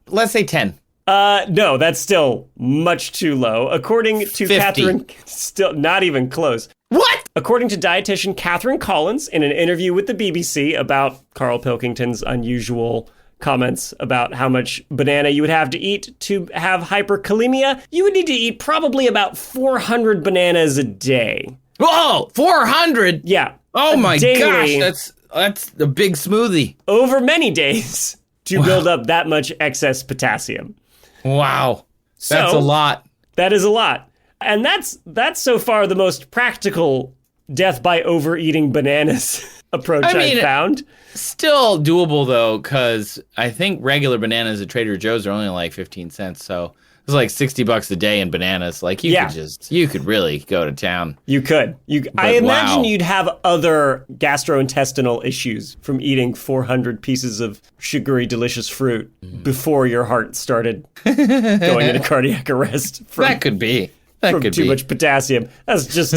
Let's say 10. No, that's still much too low. According to 50. Catherine, still not even close. What? According to dietitian Catherine Collins in an interview with the BBC about Carl Pilkington's unusual comments about how much banana you would have to eat to have hyperkalemia, you would need to eat probably about 400 bananas a day. Whoa, 400? Yeah. Oh my daily, gosh, that's a big smoothie. Over many days to build up that much excess potassium. Wow. That's a lot. That is a lot. And that's so far the most practical death by overeating bananas approach I've found. Still doable, though, because I think regular bananas at Trader Joe's are only like 15 cents. So it's like $60 a day in bananas. Like you could really go to town. You could. I imagine you'd have other gastrointestinal issues from eating 400 pieces of sugary, delicious fruit before your heart started going into cardiac arrest. That could be. From too much potassium. That's just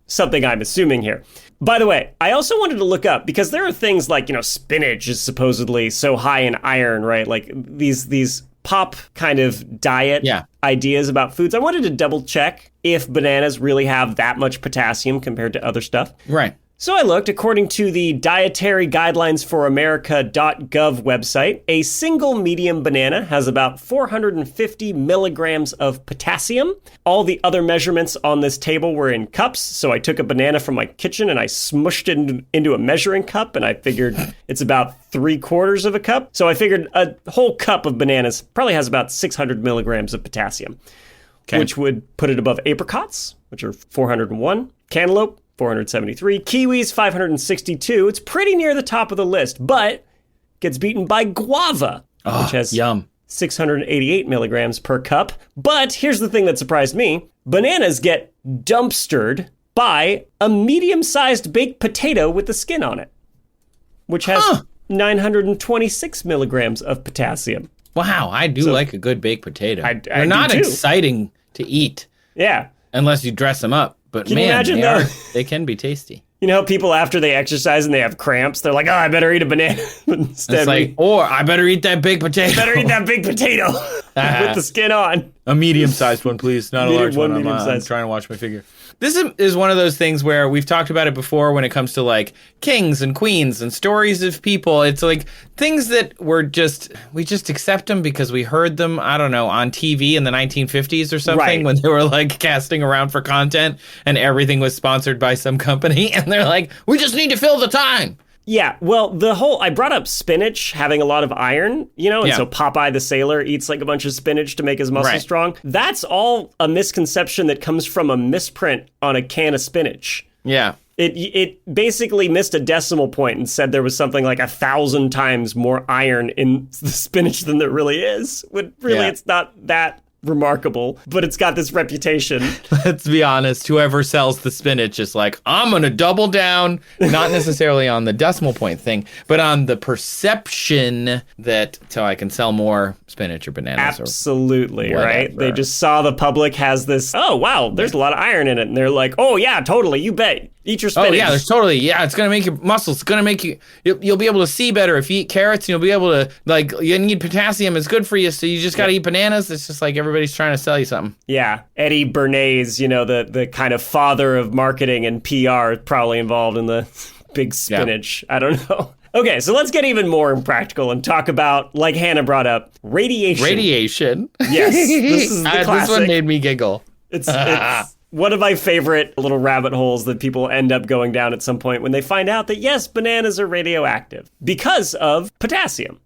something I'm assuming here. By the way, I also wanted to look up, because there are things like, spinach is supposedly so high in iron, right? Like these pop kind of diet ideas about foods. I wanted to double check if bananas really have that much potassium compared to other stuff. Right. So I looked, according to the Dietary Guidelines for America.gov website, a single medium banana has about 450 milligrams of potassium. All the other measurements on this table were in cups, so I took a banana from my kitchen and I smushed it into a measuring cup, and I figured it's about 3/4 of a cup. So I figured a whole cup of bananas probably has about 600 milligrams of potassium, which would put it above apricots, which are 401, cantaloupe, 473, kiwis, 562. It's pretty near the top of the list, but gets beaten by guava, which has 688 milligrams per cup. But here's the thing that surprised me. Bananas get dumpstered by a medium-sized baked potato with the skin on it, which has 926 milligrams of potassium. Wow, I do like a good baked potato. They're not too. Exciting to eat. Yeah. Unless you dress them up. But Can you imagine they can be tasty. You know how people, after they exercise and they have cramps, they're like, I better eat a banana. Instead, or I better eat that big potato. Better eat that big potato with the skin on. A medium-sized one, please. Not a large one. I'm trying to watch my figure. This is one of those things where we've talked about it before when it comes to like kings and queens and stories of people. It's like things that we just accept them because we heard them, I don't know, on TV in the 1950s or something when they were like casting around for content and everything was sponsored by some company. And they're like, we just need to fill the time. Yeah, well, I brought up spinach having a lot of iron, and so Popeye the Sailor eats like a bunch of spinach to make his muscles strong. That's all a misconception that comes from a misprint on a can of spinach. Yeah. It basically missed a decimal point and said there was something like 1,000 times more iron in the spinach than there really is. It's not that remarkable, but it's got this reputation. Let's be honest, whoever sells the spinach is like, I'm going to double down, not necessarily on the decimal point thing, but on the perception that so I can sell more spinach or bananas. Absolutely, or right? They just saw the public has this, oh, wow, there's a lot of iron in it. And they're like, oh, yeah, totally, you bet. Eat your spinach. Oh, yeah, it's going to make your muscles. It's going to make you'll be able to see better if you eat carrots, and you'll be able to, like, you need potassium. It's good for you, so you just got to eat bananas. It's just like everybody's trying to sell you something. Yeah. Eddie Bernays, the kind of father of marketing and PR, is probably involved in the big spinach. Yeah. I don't know. Okay, so let's get even more impractical and talk about, like Hannah brought up, radiation. Radiation. Yes, this is the classic. This one made me giggle. It's one of my favorite little rabbit holes that people end up going down at some point when they find out that, yes, bananas are radioactive because of potassium.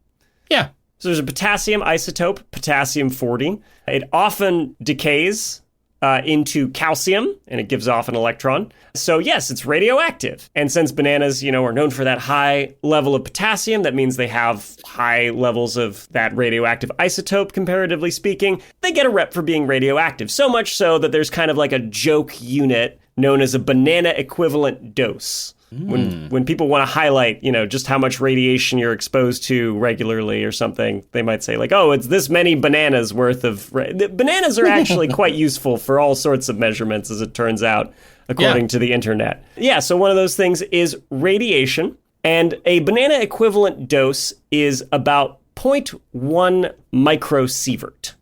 Yeah. So there's a potassium isotope, potassium-40. It often decays into calcium, and it gives off an electron. So yes, it's radioactive. And since bananas, are known for that high level of potassium, that means they have high levels of that radioactive isotope, comparatively speaking. They get a rep for being radioactive, so much so that there's kind of like a joke unit known as a banana equivalent dose. When people want to highlight, just how much radiation you're exposed to regularly or something, they might say like, oh, it's this many bananas worth of... Bananas are actually quite useful for all sorts of measurements, as it turns out, according to the internet. Yeah, so one of those things is radiation, and a banana equivalent dose is about 0.1 microsievert.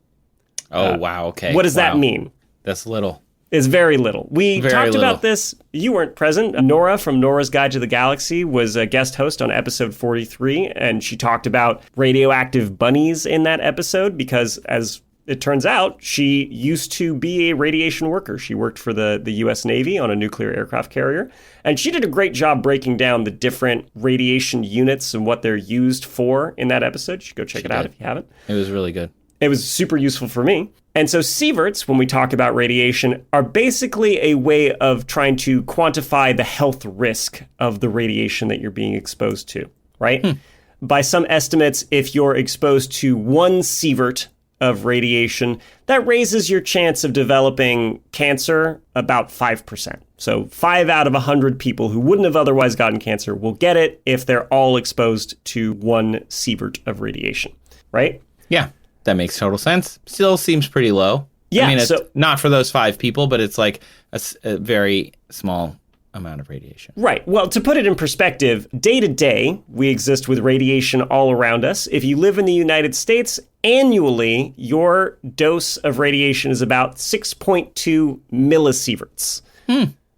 Oh, wow, okay. What does that mean? That's little. Is very little. We talked about this. You weren't present. Nora from Nora's Guide to the Galaxy was a guest host on episode 43, and she talked about radioactive bunnies in that episode because, as it turns out, she used to be a radiation worker. She worked for the U.S. Navy on a nuclear aircraft carrier, and she did a great job breaking down the different radiation units and what they're used for in that episode. You should go check it out if you haven't. It was really good. It was super useful for me. And so sieverts, when we talk about radiation, are basically a way of trying to quantify the health risk of the radiation that you're being exposed to, right? By some estimates, if you're exposed to 1 sievert of radiation, that raises your chance of developing cancer about 5%. So 5 out of 100 people who wouldn't have otherwise gotten cancer will get it if they're all exposed to 1 sievert of radiation, right? Yeah. That makes total sense. Still seems pretty low. Yeah, I mean, it's not for those 5 people, but it's like a very small amount of radiation. Right. Well, to put it in perspective, day to day, we exist with radiation all around us. If you live in the United States, annually, your dose of radiation is about 6.2 millisieverts.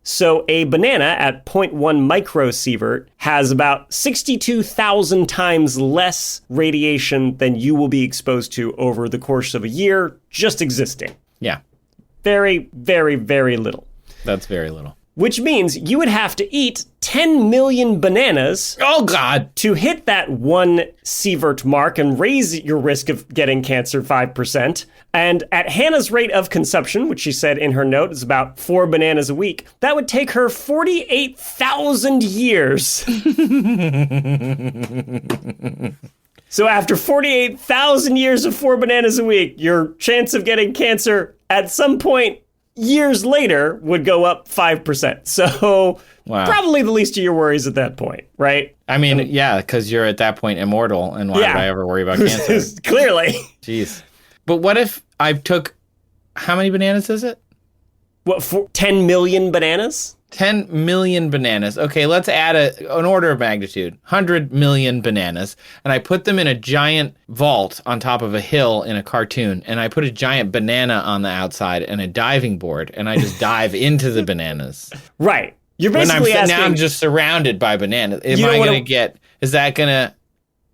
So a banana at 0.1 microsievert has about 62,000 times less radiation than you will be exposed to over the course of a year just existing. Yeah. Very, very, very little. That's very little. Which means you would have to eat 10 million bananas. Oh, God. To hit that 1 sievert mark and raise your risk of getting cancer 5%. And at Hannah's rate of consumption, which she said in her note is about 4 bananas a week, that would take her 48,000 years. So after 48,000 years of 4 bananas a week, your chance of getting cancer at some point years later would go up 5%. So probably the least of your worries at that point, right? I mean, yeah, because you're at that point immortal, and why would I ever worry about cancer? Clearly. Jeez. But what if I took, how many bananas is it? What, 10 million bananas? 10 million bananas. Okay, let's add an order of magnitude. 100 million bananas. And I put them in a giant vault on top of a hill in a cartoon. And I put a giant banana on the outside and a diving board. And I just dive into the bananas. Right. You're basically asking... Now I'm just surrounded by bananas.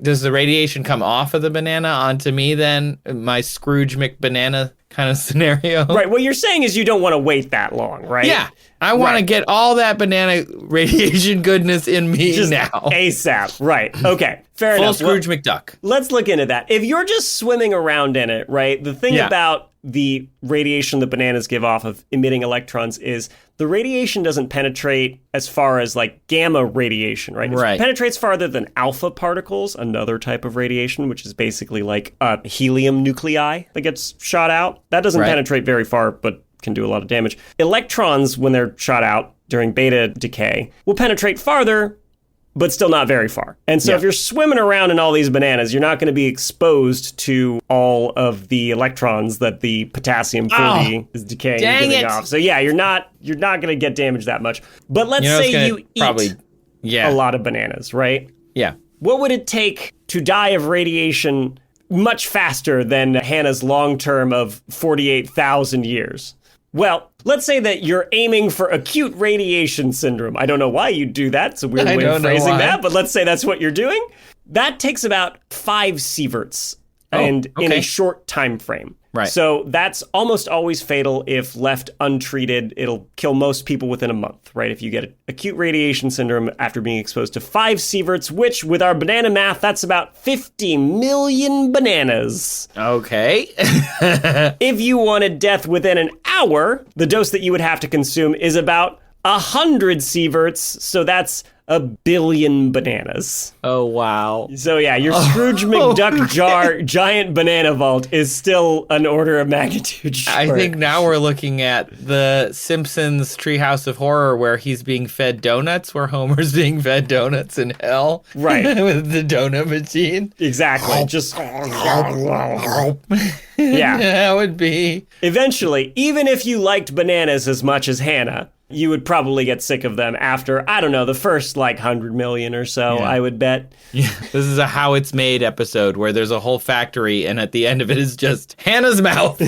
Does the radiation come off of the banana onto me then? My Scrooge McBanana kind of scenario? Right. What you're saying is you don't want to wait that long, right? Yeah. I want to get all that banana radiation goodness in me just now. ASAP. Right. Okay. Fair enough. Full Scrooge McDuck. Let's look into that. If you're just swimming around in it, right, the thing about the radiation that bananas give off of emitting electrons is the radiation doesn't penetrate as far as like gamma radiation, right? Right. It penetrates farther than alpha particles, another type of radiation, which is basically like helium nuclei that gets shot out. That doesn't penetrate very far, but can do a lot of damage. Electrons, when they're shot out during beta decay, will penetrate farther, but still not very far. And so if you're swimming around in all these bananas, you're not going to be exposed to all of the electrons that the potassium 40 is decaying and giving off. So yeah, you're not going to get damaged that much. But let's say you eat a lot of bananas, right? Yeah. What would it take to die of radiation much faster than Hannah's long term of 48,000 years? Well, let's say that you're aiming for acute radiation syndrome. I don't know why you'd do that. It's a weird way of phrasing that, but let's say that's what you're doing. That takes about 5 sieverts in a short time frame. Right. So that's almost always fatal if left untreated. It'll kill most people within a month, right? If you get acute radiation syndrome after being exposed to 5 sieverts, which with our banana math, that's about 50 million bananas. Okay. If you wanted death within an hour, the dose that you would have to consume is about 100 sieverts. So that's 1 billion bananas. Oh, wow. So yeah, your Scrooge McDuck giant banana vault is still an order of magnitude short. I think now we're looking at the Simpsons Treehouse of Horror where he's being fed donuts, where Homer's being fed donuts in hell. Right. With the donut machine. Exactly. Just... Yeah. That would be... Eventually, even if you liked bananas as much as Hannah, you would probably get sick of them after, I don't know, the first like 100 million or so, I would bet. Yeah, this is a How It's Made episode where there's a whole factory and at the end of it is just Hannah's mouth.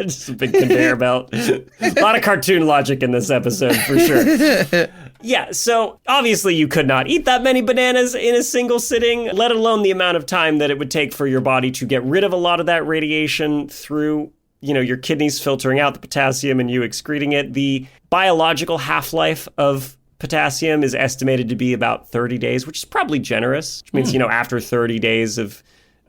Just a big conveyor belt. A lot of cartoon logic in this episode for sure. Yeah, so obviously you could not eat that many bananas in a single sitting, let alone the amount of time that it would take for your body to get rid of a lot of that radiation through your kidneys filtering out the potassium and you excreting it. The biological half-life of potassium is estimated to be about 30 days, which is probably generous, which means, after 30 days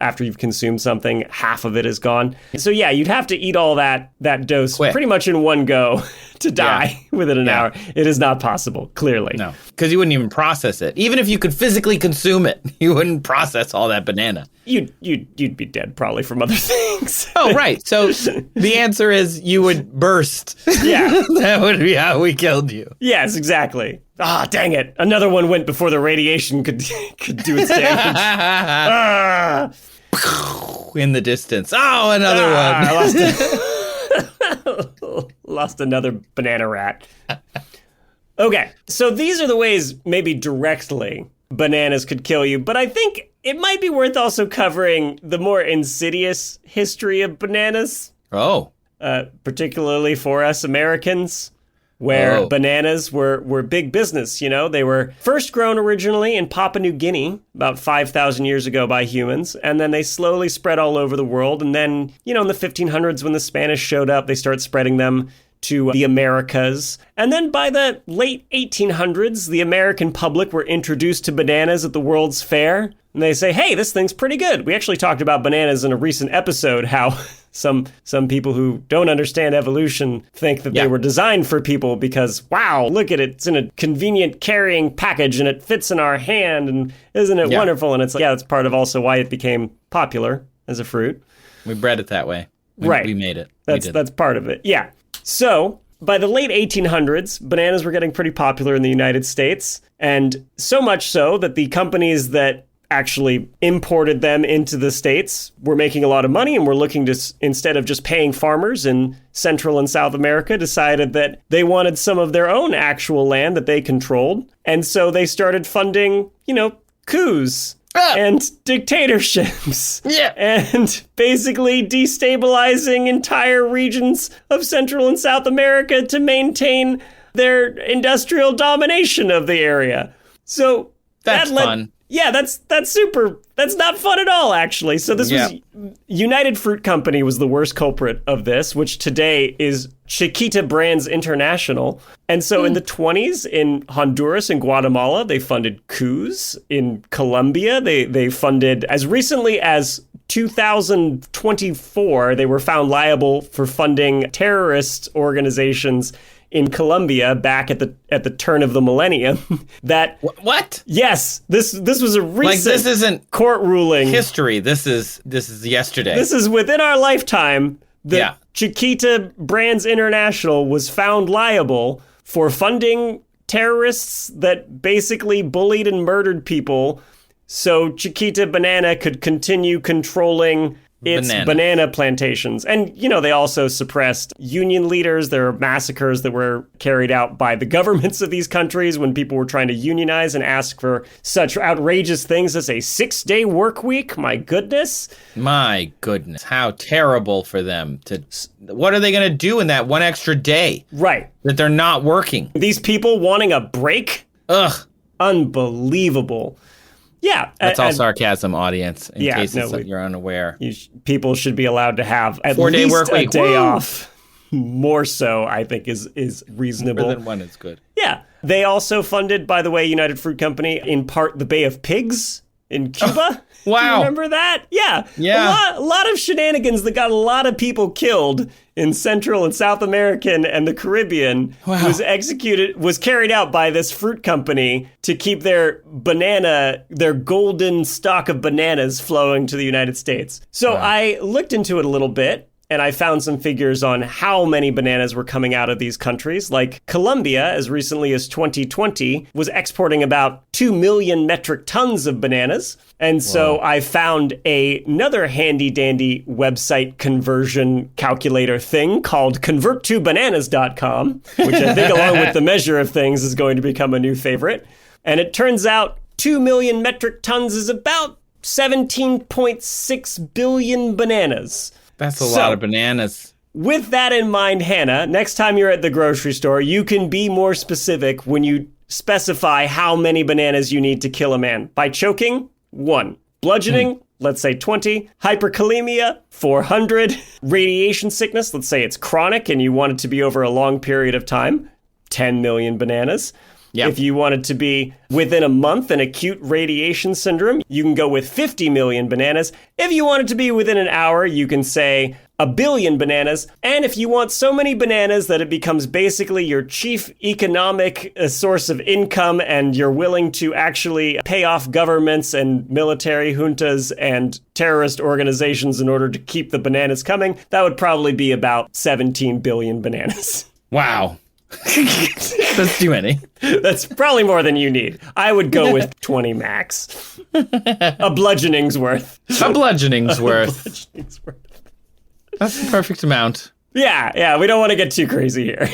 after you've consumed something, half of it is gone. So yeah, you'd have to eat all that dose pretty much in one go to die within an hour. It is not possible, clearly. No, because you wouldn't even process it. Even if you could physically consume it, you wouldn't process all that banana. You'd be dead probably from other things. Oh, right. So the answer is you would burst. Yeah. That would be how we killed you. Yes, exactly. Ah, dang it. Another one went before the radiation could do its damage. In the distance. Oh, another one. Lost another banana rat. Okay, so these are the ways maybe directly bananas could kill you, but I think it might be worth also covering the more insidious history of bananas. Oh. Particularly for us Americans, where bananas were big business, They were first grown originally in Papua New Guinea about 5,000 years ago by humans, and then they slowly spread all over the world. And then, in the 1500s when the Spanish showed up, they started spreading them to the Americas. And then by the late 1800s, the American public were introduced to bananas at the World's Fair. And they say, hey, this thing's pretty good. We actually talked about bananas in a recent episode, how some people who don't understand evolution think that they were designed for people because, wow, look at it. It's in a convenient carrying package and it fits in our hand. And isn't it wonderful? And it's like, that's part of also why it became popular as a fruit. We bred it that way. We made it. That's part of it. Yeah. So by the late 1800s, bananas were getting pretty popular in the United States. And so much so that the companies that actually imported them into the States were making a lot of money and were looking to, instead of just paying farmers in Central and South America, decided that they wanted some of their own actual land that they controlled. And so they started funding, coups and dictatorships. And basically destabilizing entire regions of Central and South America to maintain their industrial domination of the area. So that's fun. Yeah, that's super. That's not fun at all, actually. So this was United Fruit Company was the worst culprit of this, which today is Chiquita Brands International. And so in the 20s, in Honduras and Guatemala, they funded coups. In Colombia, they funded, as recently as 2024, they were found liable for funding terrorist organizations in Colombia back at the turn of the millennium. That what? Yes, this was a recent this isn't court ruling. History. This is yesterday. This is within our lifetime. The Chiquita Brands International was found liable for funding terrorists that basically bullied and murdered people, so Chiquita Banana could continue controlling its banana plantations. And, they also suppressed union leaders. There were massacres that were carried out by the governments of these countries when people were trying to unionize and ask for such outrageous things as a 6-day work week. My goodness. My goodness. How terrible for them. What are they going to do in that one extra day? Right. That they're not working? These people wanting a break? Ugh. Unbelievable. Yeah. That's all sarcasm, audience, in case you're unaware. People should be allowed to have at 4-day least work week. A day off. More so, I think, is reasonable. More than one is good. Yeah. They also funded, by the way, United Fruit Company, in part the Bay of Pigs in Cuba. Wow. Do you remember that? Yeah. Yeah. A lot of shenanigans that got a lot of people killed in Central and South American and the Caribbean was carried out by this fruit company to keep their golden stock of bananas flowing to the United States. So I looked into it a little bit, and I found some figures on how many bananas were coming out of these countries. Like Colombia, as recently as 2020, was exporting about 2 million metric tons of bananas. And so I found another handy-dandy website conversion calculator thing called converttobananas.com, which I think, along with the measure of things, is going to become a new favorite. And it turns out 2 million metric tons is about 17.6 billion bananas. That's a lot of bananas. With that in mind, Hannah, next time you're at the grocery store, you can be more specific when you specify how many bananas you need to kill a man. By choking, 1. Bludgeoning, let's say 20. Hyperkalemia, 400. Radiation sickness, let's say it's chronic and you want it to be over a long period of time, 10 million bananas. Yep. If you want it to be within a month, an acute radiation syndrome, you can go with 50 million bananas. If you want it to be within an hour, you can say 1 billion bananas. And if you want so many bananas that it becomes basically your chief economic source of income and you're willing to actually pay off governments and military juntas and terrorist organizations in order to keep the bananas coming, that would probably be about 17 billion bananas. Wow. That's too many. That's probably more than you need. I would go with 20 max. A bludgeoning's worth. A bludgeoning's worth. That's the perfect amount. Yeah, we don't want to get too crazy here.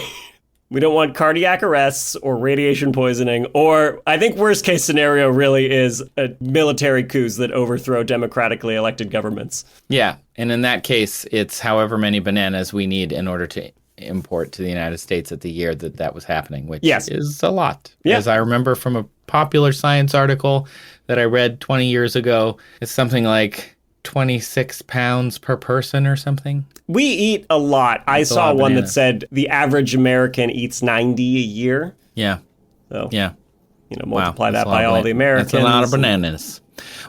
We don't want cardiac arrests or radiation poisoning, or I think worst case scenario really is military coups that overthrow democratically elected governments. Yeah, and in that case, it's however many bananas we need in order to import to the United States at the year that was happening, which is a lot. Yeah. As I remember from a popular science article that I read 20 years ago, it's something like 26 pounds per person or something. We eat a lot. I saw one that said the average American eats 90 a year. Yeah. So, yeah. Multiply that by all the Americans. That's a lot of bananas.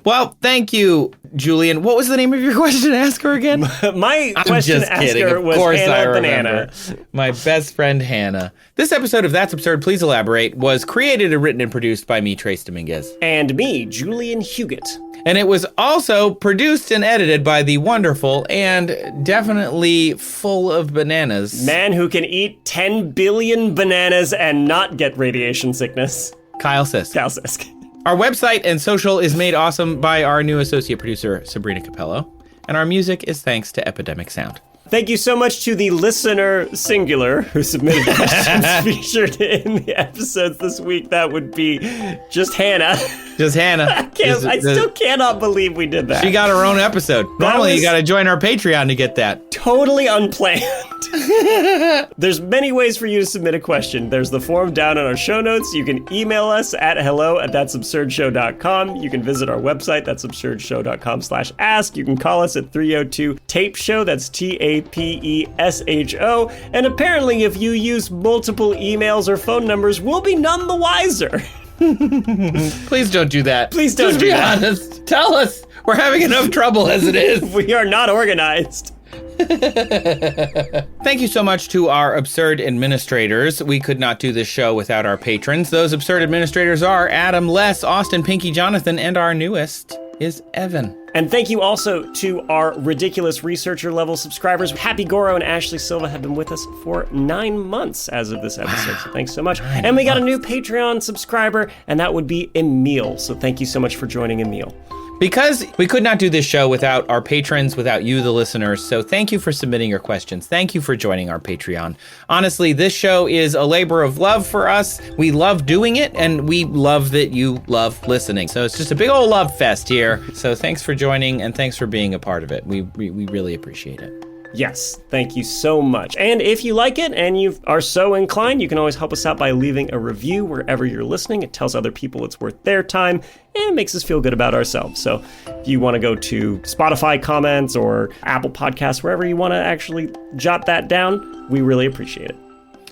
Well, thank you, Julian. What was the name of your question asker again? My question asker was Hannah Banana. My best friend, Hannah. This episode of That's Absurd, Please Elaborate was created and written and produced by me, Trace Dominguez. And me, Julian Huguet. And it was also produced and edited by the wonderful and definitely full of bananas man who can eat 10 billion bananas and not get radiation sickness, Kyle Sisk. Our website and social is made awesome by our new associate producer, Sabrina Capello. And our music is thanks to Epidemic Sound. Thank you so much to the listener singular who submitted questions featured in the episodes this week. That would be just Hannah. Just Hannah. I still cannot believe we did that. She got her own episode. Normally, you got to join our Patreon to get that. Totally unplanned. There's many ways for you to submit a question. There's the form down in our show notes. You can email us at hello@that'sabsurdshow.com. You can visit our website, that'sabsurdshow.com/ask. You can call us at 302-TAPE-SHOW. That's TAPESHO. And apparently, if you use multiple emails or phone numbers, we'll be none the wiser. Please don't do that. Please don't Just do be that. honest. Tell us. We're having enough trouble as it is. We are not organized. Thank you so much to our absurd administrators. We could not do this show without our patrons. Those absurd administrators are Adam, Les, Austin, Pinky, Jonathan, and our newest is Evan. And thank you also to our ridiculous researcher level subscribers. Happy Goro and Ashley Silva have been with us for 9 months as of this episode. So thanks so much. And we got a new Patreon subscriber, and that would be Emil. So thank you so much for joining, Emil. Because we could not do this show without our patrons, without you, the listeners. So thank you for submitting your questions. Thank you for joining our Patreon. Honestly, this show is a labor of love for us. We love doing it, and we love that you love listening. So it's just a big old love fest here. So thanks for joining, and thanks for being a part of it. We really appreciate it. Yes, thank you so much. And if you like it and you are so inclined, you can always help us out by leaving a review wherever you're listening. It tells other people it's worth their time and it makes us feel good about ourselves. So if you want to go to Spotify comments or Apple Podcasts, wherever you want to actually jot that down, we really appreciate it.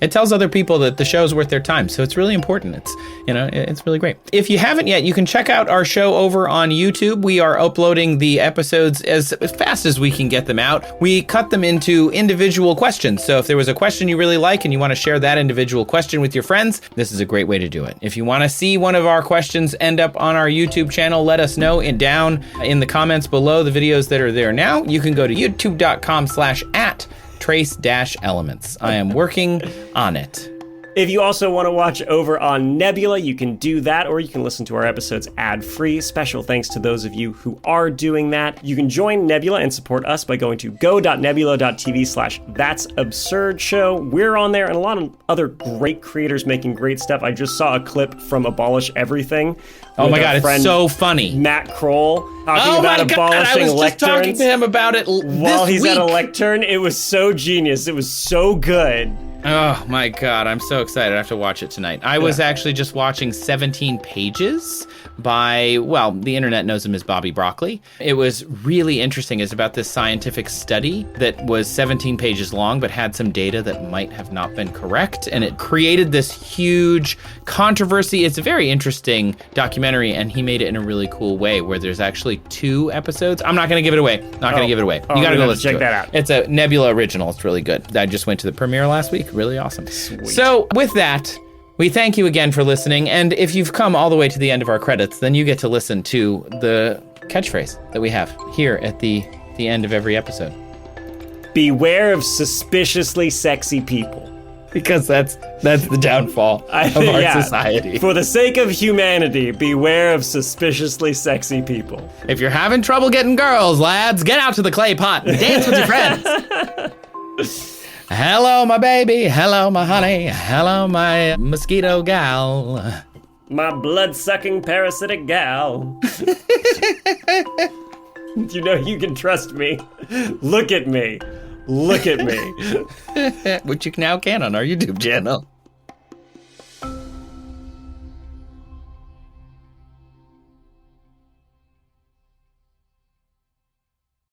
It tells other people that the show's worth their time, so it's really important. It's really great. If you haven't yet, you can check out our show over on YouTube. We are uploading the episodes as fast as we can get them out. We cut them into individual questions. So if there was a question you really like and you want to share that individual question with your friends, this is a great way to do it. If you want to see one of our questions end up on our YouTube channel, let us know down in the comments below the videos that are there now. You can go to youtube.com/@trace-elements. I am working on it. If you also want to watch over on Nebula, you can do that, or you can listen to our episodes ad-free. Special thanks to those of you who are doing that. You can join Nebula and support us by going to go.nebula.tv/that'sabsurd. We're on there, and a lot of other great creators making great stuff. I just saw a clip from Abolish Everything. Oh my God, it's so funny. Matt Kroll talking about abolishing I was just talking to him about it while he's at a lectern. It was so genius. It was so good. Oh my God, I'm so excited. I have to watch it tonight. I was actually just watching 17 Pages by, well, the internet knows him as Bobby Broccoli. It was really interesting. It's about this scientific study that was 17 pages long, but had some data that might have not been correct. And it created this huge controversy. It's a very interesting documentary, and he made it in a really cool way where there's actually 2 episodes. I'm not going to give it away. You got to go listen check to it. that out. It's a Nebula original. It's really good. I just went to the premiere last week. Really awesome. Sweet. So with that, we thank you again for listening. And if you've come all the way to the end of our credits, then you get to listen to the catchphrase that we have here at the end of every episode. Beware of suspiciously sexy people. Because that's the downfall of our society. For the sake of humanity, beware of suspiciously sexy people. If you're having trouble getting girls, lads, get out to the clay pot and dance with your friends. Hello, my baby. Hello, my honey. Hello, my mosquito gal. My blood-sucking parasitic gal. You know you can trust me. Look at me. Look at me. Which you now can on our YouTube channel.